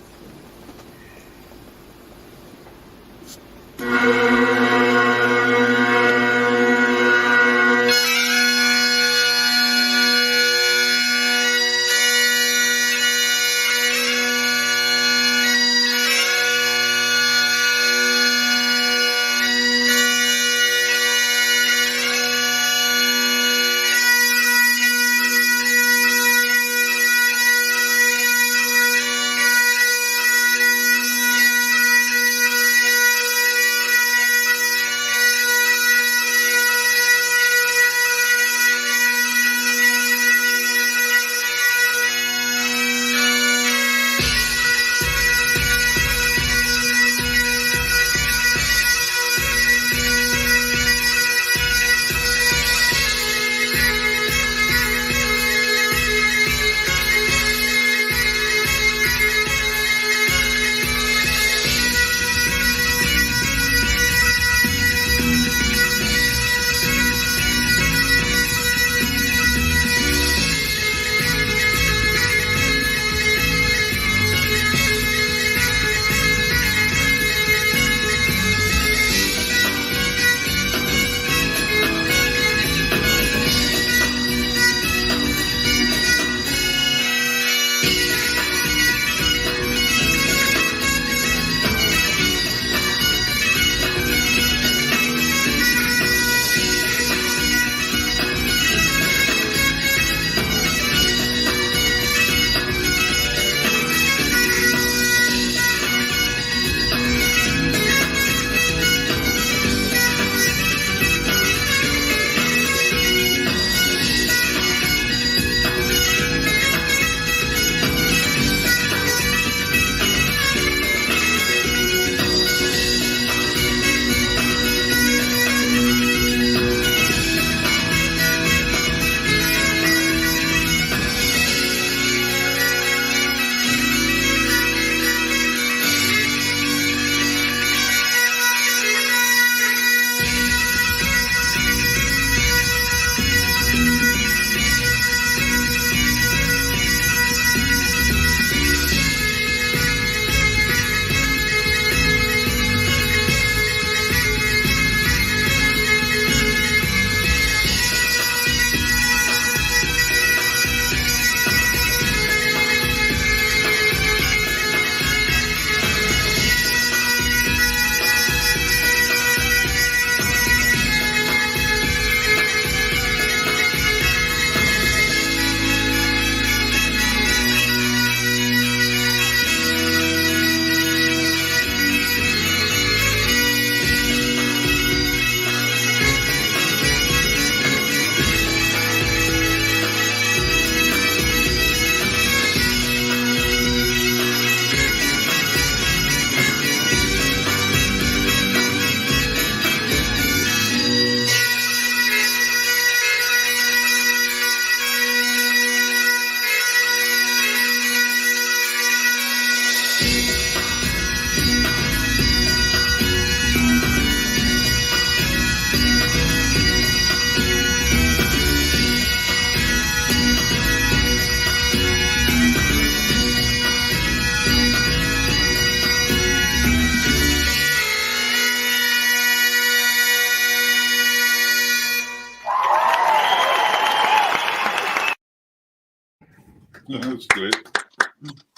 That's great.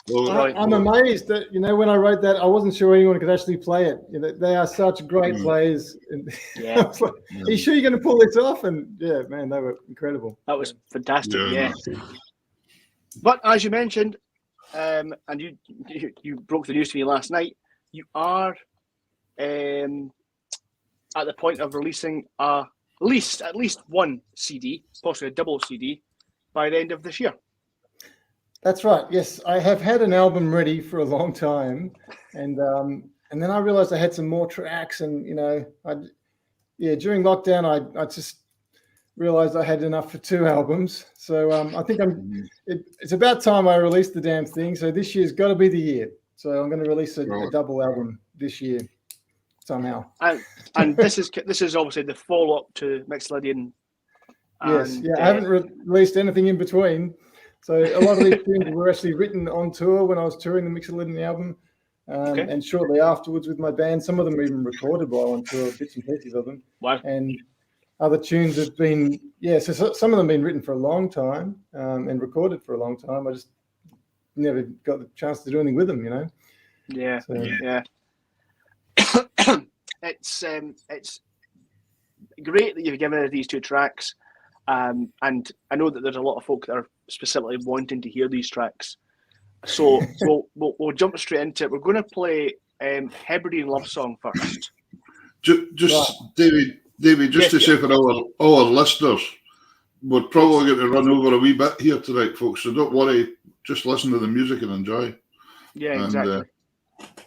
Well, I'm amazed that, when I wrote that, I wasn't sure anyone could actually play it. They are such great players. And I was like, are you sure you're going to pull this off? And yeah, man, they were incredible. That was fantastic. Yeah. But as you mentioned, and you broke the news to me last night, you are at the point of releasing at least one CD, possibly a double CD, by the end of this year. That's right. Yes, I have had an album ready for a long time, and then I realized I had some more tracks, and during lockdown, I just realized I had enough for 2 albums. So I think it's about time I released the damn thing. So this year's got to be the year. So I'm going to release a double album this year somehow. And this is obviously the follow up to Mixolydian. Yes, yeah. I haven't released anything in between. So a lot of these tunes were actually written on tour when I was touring the Mixolydian album, and shortly afterwards with my band. Some of them were even recorded while on tour, bits and pieces of them. Wow. And other tunes have been, so some of them have been written for a long time and recorded for a long time. I just never got the chance to do anything with them, Yeah, so. yeah. It's great that you've given us these 2 tracks. And I know that there's a lot of folk that are specifically wanting to hear these tracks. So we'll jump straight into it. We're going to play Hebridean Love Song first. David, just to say for all our listeners, we're probably going to run over a wee bit here tonight, folks. So don't worry. Just listen to the music and enjoy. Yeah, exactly.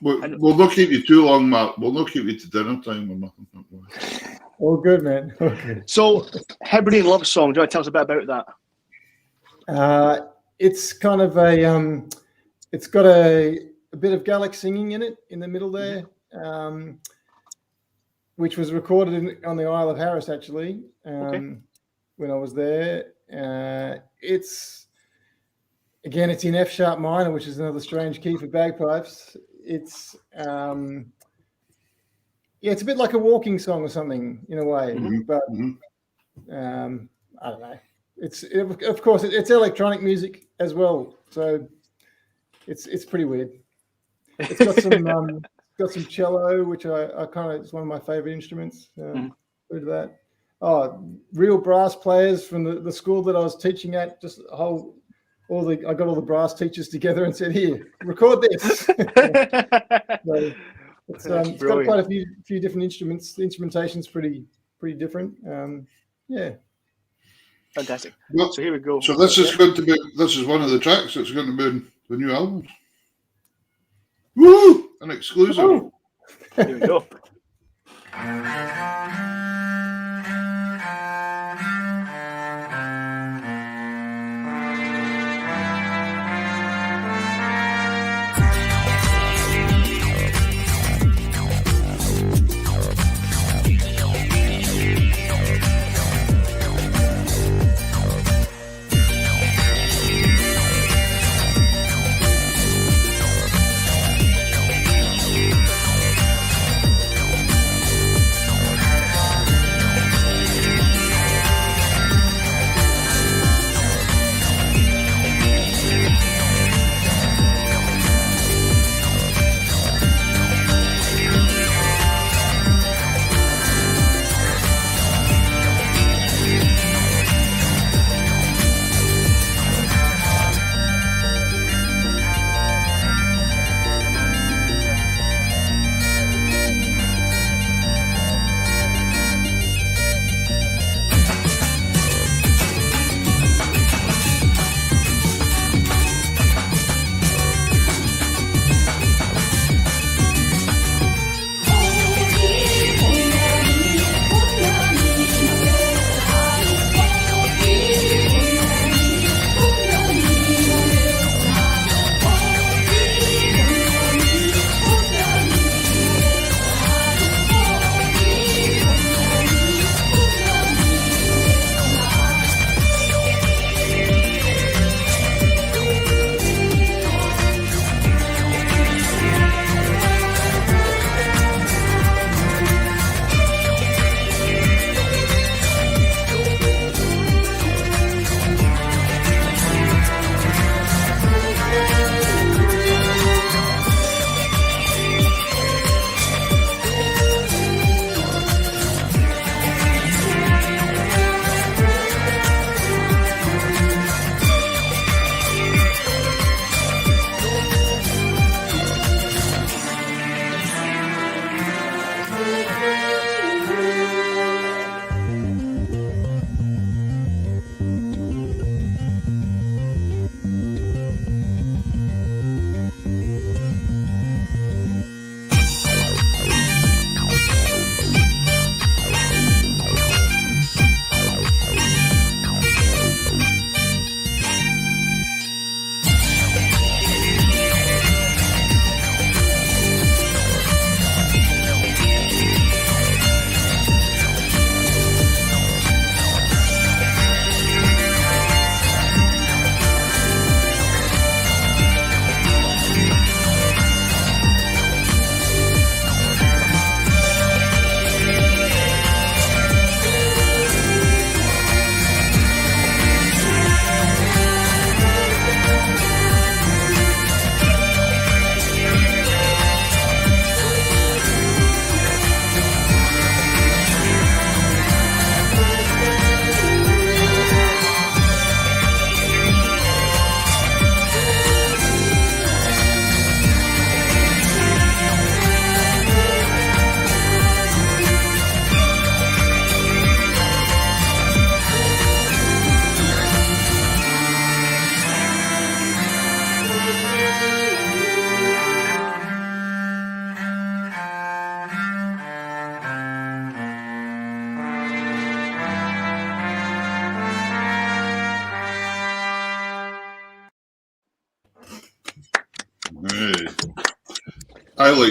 We'll not keep you too long, Mark. We'll not keep you to dinner time or nothing. Don't worry. All good, man. Okay. So, Hebridean Love Song. Do you want to tell us a bit about that? It's kind of it's got a bit of Gaelic singing in it in the middle there, which was recorded on the Isle of Harris, actually, when I was there. It's in F sharp minor, which is another strange key for bagpipes. It's it's a bit like a walking song or something in a way, but I don't know. Of course it's electronic music as well, so it's pretty weird. It's got some cello, which I kind of, it's one of my favorite instruments. Through that, real brass players from the school that I was teaching at. Just I got all the brass teachers together and said, "Here, record this." So, it's got quite a few different instruments. The instrumentation's pretty different. Fantastic. Well, so here we go. So this is going to be one of the tracks that's going to be in the new album. Woo! An exclusive. Woo! Here we go.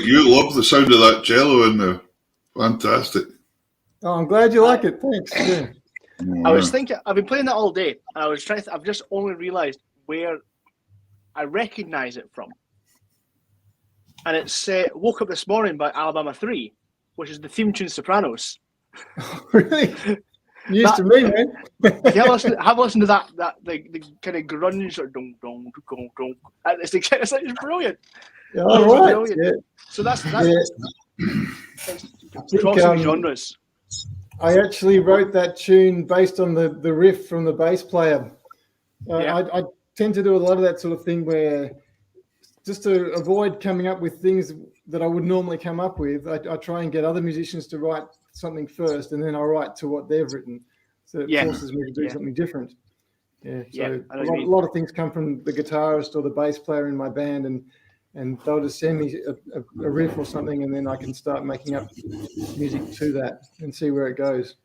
like you love the sound of that cello in there. Fantastic. Oh, I'm glad you like it. Thanks. Yeah. I was thinking, I've been playing that all day, and I was trying to, I've just only realised where I recognise it from. And it's Woke Up This Morning by Alabama 3, which is the theme tune Sopranos. Really? News to me, man. Have a listen to that the kind of grunge or dong dong dong dong. It's brilliant. Yeah, all right. Brilliant. Yeah. So that's think, crossing genres. I actually wrote that tune based on the riff from the bass player. I tend to do a lot of that sort of thing where, just to avoid coming up with things that I would normally come up with, I try and get other musicians to write something first, and then I write to what they've written. So it forces me to do something different. Yeah. So a lot of things come from the guitarist or the bass player in my band, and they'll just send me a riff or something, and then I can start making up music to that and see where it goes.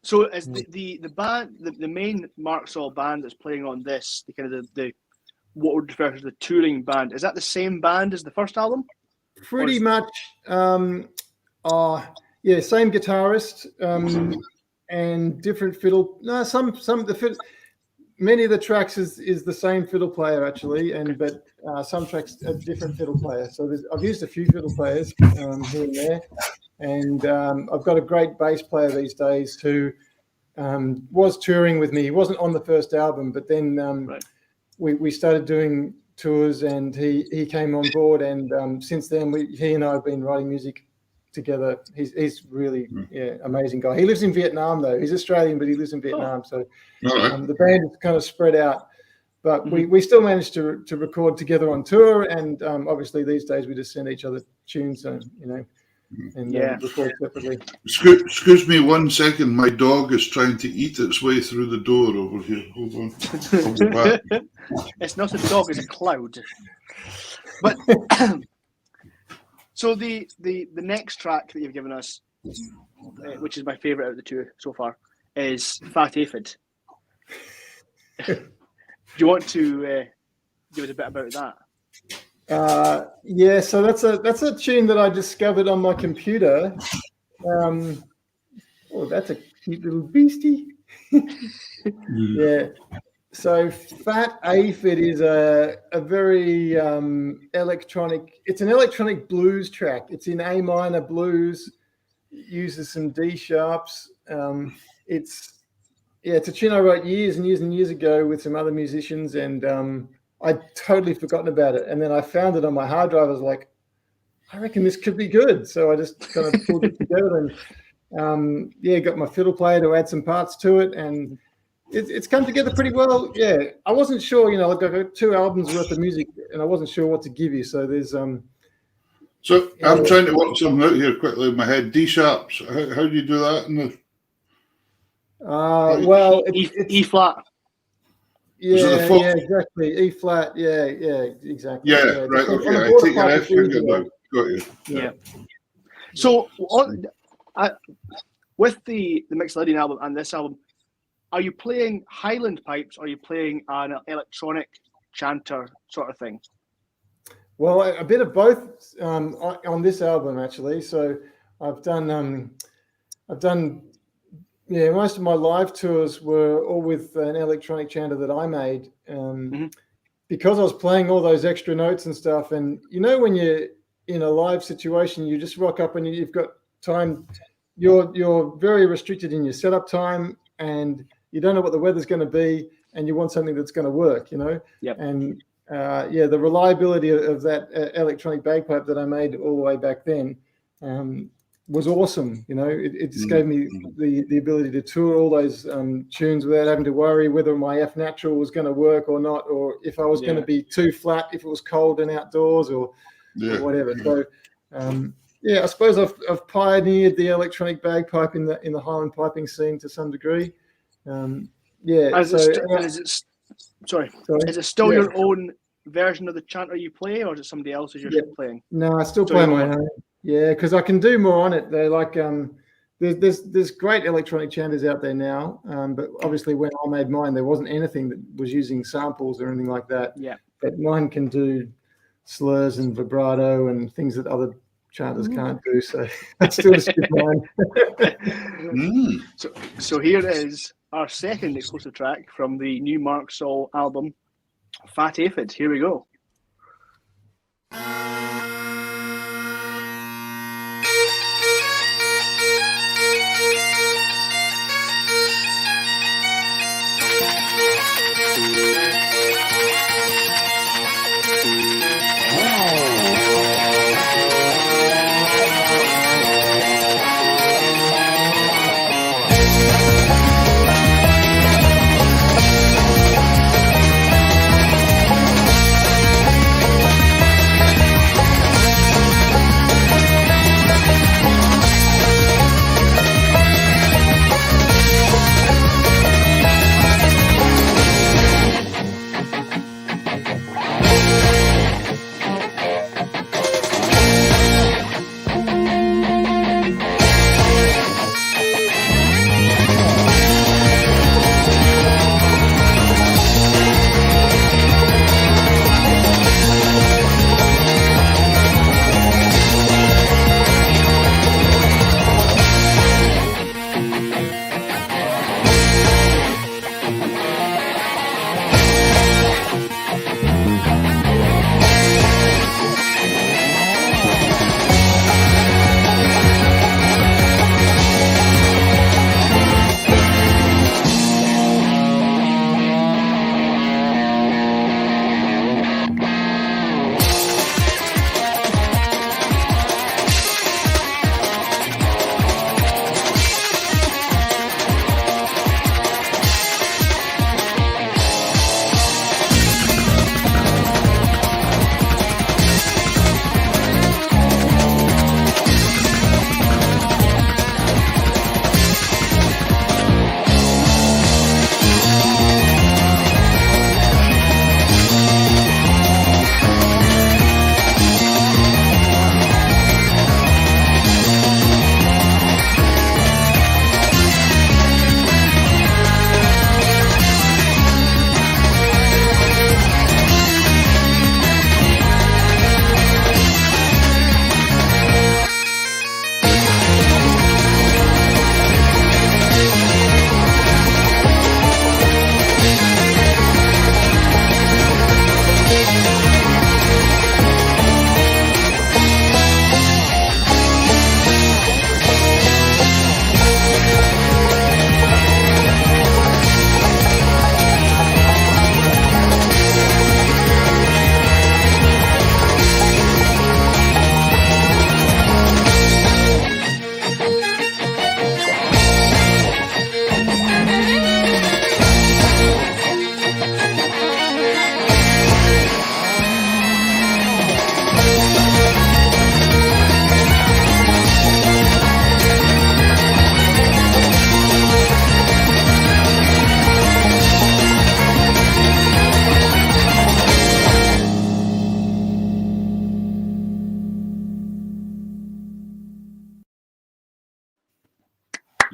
So is the band, the main Mark Saul band that's playing on this, the kind of the what would refer to as the touring band, is that the same band as the first album? Pretty much. Same guitarist and different fiddle. No, many of the tracks is the same fiddle player actually, but some tracks a different fiddle player. So I've used a few fiddle players here and there, and I've got a great bass player these days who was touring with me. He wasn't on the first album, but then we started doing tours, and he came on board, and since then he and I have been writing music together. He's really amazing guy. He lives in Vietnam though. He's Australian, but he lives in Vietnam. So the band is kind of spread out, but we still managed to record together on tour, and obviously these days we just send each other tunes, and record separately. Excuse me 1 second. My dog is trying to eat its way through the door over here. Hold on. I'll be back. It's not a dog, it's a cloud. But so the next track that you've given us, which is my favourite out of the two so far, is Fat Aphid. Do you want to give us a bit about that? So that's a tune that I discovered on my computer. That's a cute little beastie. Yeah. So Fat Aphid is a very electronic. It's an electronic blues track. It's in A minor blues. Uses some D sharps. It's a tune I wrote years and years and years ago with some other musicians, and I'd totally forgotten about it. And then I found it on my hard drive. I was like, I reckon this could be good. So I just kind of pulled it together and got my fiddle player to add some parts to it, and it's come together pretty well. Yeah, I wasn't sure, I got 2 albums worth of music, and I wasn't sure what to give you. So there's So I'm trying to work something out here quickly in my head. D sharps. How do you do that? It's E flat. Yeah, exactly. E flat. Yeah, exactly. Yeah, right. Okay, I take your F finger now. Got you. Yeah. So with the Mixed Lydian album and this album, are you playing Highland pipes, or are you playing an electronic chanter sort of thing? Well, a bit of both on this album actually. So I've done most of my live tours were all with an electronic chanter that I made, because I was playing all those extra notes and stuff. And when you're in a live situation, you just rock up and you've got time. You're very restricted in your setup time, and you don't know what the weather's going to be, and you want something that's going to work, Yep. And the reliability of that electronic bagpipe that I made all the way back then was awesome. It just gave me the ability to tour all those tunes without having to worry whether my F natural was going to work or not, or if I was going to be too flat if it was cold and outdoors or whatever. So I suppose I've pioneered the electronic bagpipe in the Highland piping scene to some degree. Is it still your own version of the chanter you play, or is it somebody else's you're playing? No, I still play my own. Yeah, because I can do more on it. They're like there's great electronic chanters out there now, but obviously when I made mine, there wasn't anything that was using samples or anything like that. Yeah, but mine can do slurs and vibrato and things that other chanters can't do. So that's still a skip mine. So here is our second exclusive track from the new Mark Saul album, Fat Aphid. Here we go.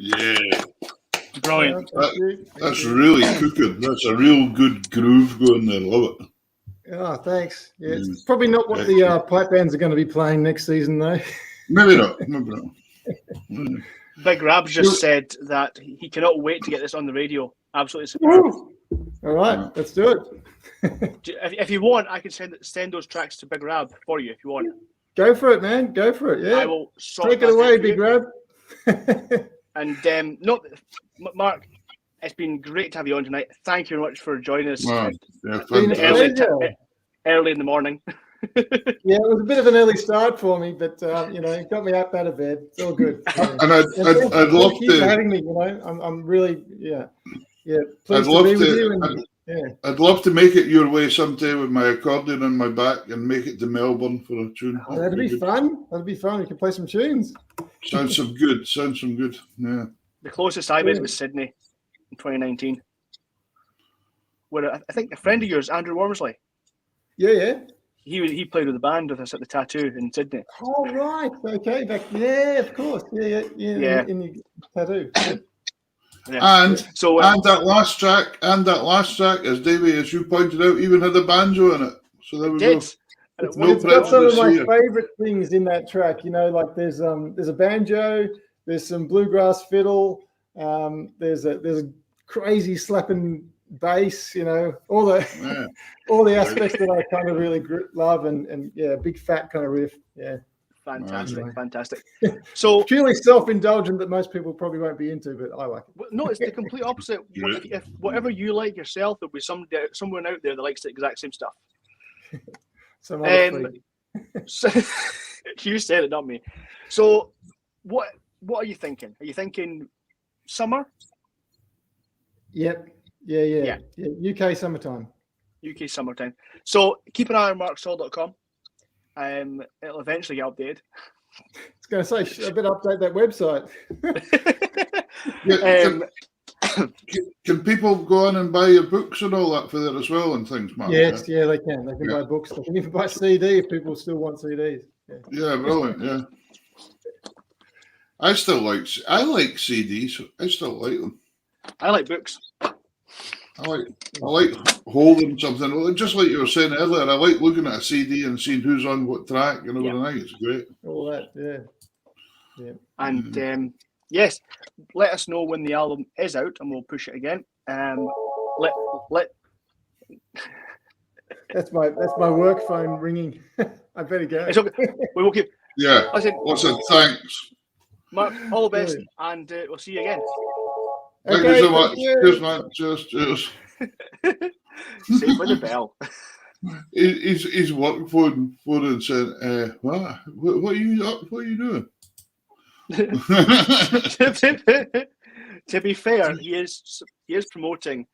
Yeah. Brilliant. That's really cooking. That's a real good groove going there. Love it. Oh, thanks. Yeah, it's probably not what the pipe bands are going to be playing next season, though. Maybe not. Maybe not. Big Rabs just said that he cannot wait to get this on the radio. Absolutely superb. All right, let's do it. If you want, I can send those tracks to Big Rab for you if you want. Go for it, man. Go for it. Yeah. I will take it away, Big Rab. And Mark, it's been great to have you on tonight. Thank you very much for joining us. Wow. Early in the morning. Yeah, it was a bit of an early start for me, but it got me up out of bed. It's all good. And I'd love to having me. I'm really pleased to be with you. I'd love to make it your way someday with my accordion on my back and make it to Melbourne for a tune. Oh, that'd be fun. That'd be fun. We can play some tunes. Sounds some good. Yeah. The closest I went was Sydney in 2019, where I think a friend of yours, Andrew Wormsley. Yeah. He played with the band with us at the Tattoo in Sydney. Oh right, okay. Of course. Yeah. In the Tattoo. Yeah. And that last track, as Davey, as you pointed out, even had a banjo in it. So there we go. And No It's got some of my prejudice here. favorite things in that track. You know, like there's a banjo, there's some bluegrass fiddle, there's a crazy slapping bass. You know, all the aspects that I kind of really love, and yeah, big fat kind of riff. Yeah, fantastic. So purely self-indulgent that most people probably won't be into, but I like it. no, it's the complete opposite. If whatever you like yourself, there'll be someone out there that likes the exact same stuff. Some other So, you said it, not me. So, what are you thinking? Are you thinking summer? Yep. Yeah. UK summertime. UK summertime. So keep an eye on marksaul.com. It'll eventually get updated. I was going to say, I better update that website. Can people go on and buy your books and all that for there as well and things, Mark? Yes, yeah, they can. They can buy books. They can even buy CD if people still want CDs. Yeah, brilliant. Yeah, I like CDs. I still like them. I like books. I like holding something. Well, just like you were saying earlier, I like looking at a CD and seeing who's on what track and everything. I think it's great. All that, yeah. And yes, let us know when the album is out, and we'll push it again. Let That's my work phone ringing. I better go. It's okay. We will keep. Yeah. Listen, thanks. Mark, all the best, and we'll see you again. Thank you so much. Cheers, man. Cheers. Save with the bell. He's work phone and said, what are you doing? To be fair, he is promoting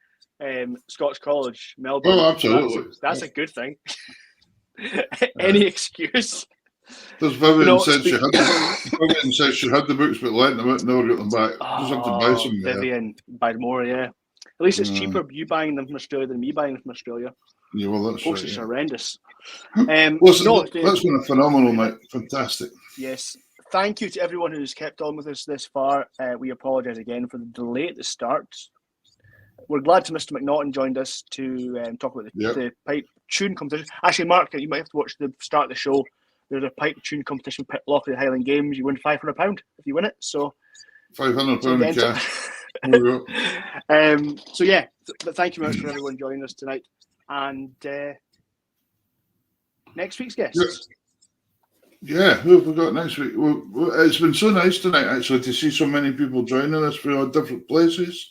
Scots College, Melbourne. Oh, absolutely. That's a good thing. Any excuse. Because Vivian said she had the books but lent them out and never got them back. Just have to buy some. Vivian, buy more, yeah. At least it's cheaper you buying them from Australia than me buying them from Australia. Yeah, well, that's right. It's horrendous. Listen, that's been a phenomenal night. Fantastic. Yes. Thank you to everyone who's kept on with us this far. We apologise again for the delay at the start. We're glad to Mr. McNaughton joined us to talk about the pipe tune competition. Actually, Mark, you might have to watch the start of the show. There's a pipe tune competition, Pitlochry Highland Games. You win £500 if you win it. So £500 in cash. So yeah, but thank you very much for everyone joining us tonight. And next week's guests. Yeah, who have we got next week? It's been so nice tonight, actually, to see so many people joining us from different places.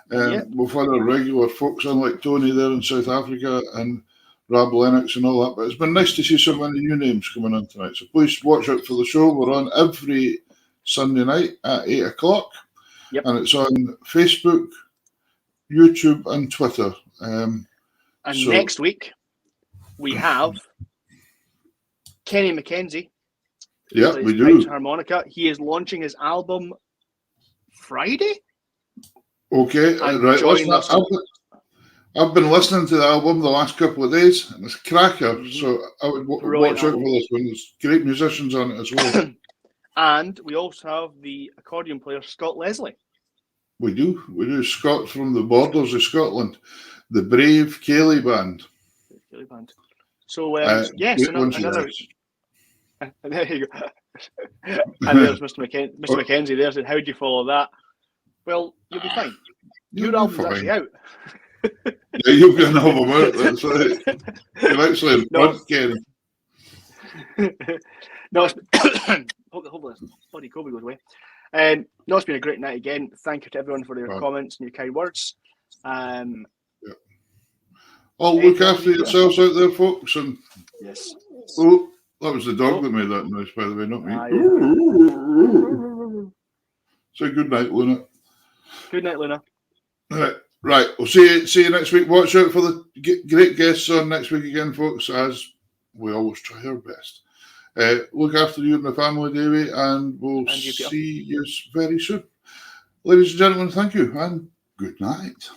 We've had our regular folks on, like Tony there in South Africa and Rob Lennox and all that. But it's been nice to see so many new names coming on tonight. So please watch out for the show. We're on every Sunday night at 8 o'clock. Yep. And it's on Facebook, YouTube, and Twitter. Next week, we have Kenny McKenzie. Yeah, we do. Harmonica. He is launching his album Friday. Okay, right. I've been listening to the album the last couple of days, and it's a cracker. Mm-hmm. So I would watch out for this one. There's great musicians on it as well. And we also have the accordion player Scott Leslie. We do. Scott from the borders of Scotland, the Brave Cayley Band. So yes, another. There you go. And there's Mr. McKenzie there said, "How do you follow that?" Well, you'll be fine. Your album's actually out. Yeah, you'll get an album out. That's right. You're actually in front, Kenny. No, hopefully bloody COVID goes away. No, it's been a great night again. Thank you to everyone for their comments and your kind words. Look after yourselves out there, folks. And yes. Oh, that was the dog that made that noise, by the way, not me. So good night, Luna. Good night, Luna. Right. We'll see you next week. Watch out for the great guests on next week again, folks, as we always try our best. Look after you and the family, Davey, and we'll see you very soon. Ladies and gentlemen, thank you, and good night.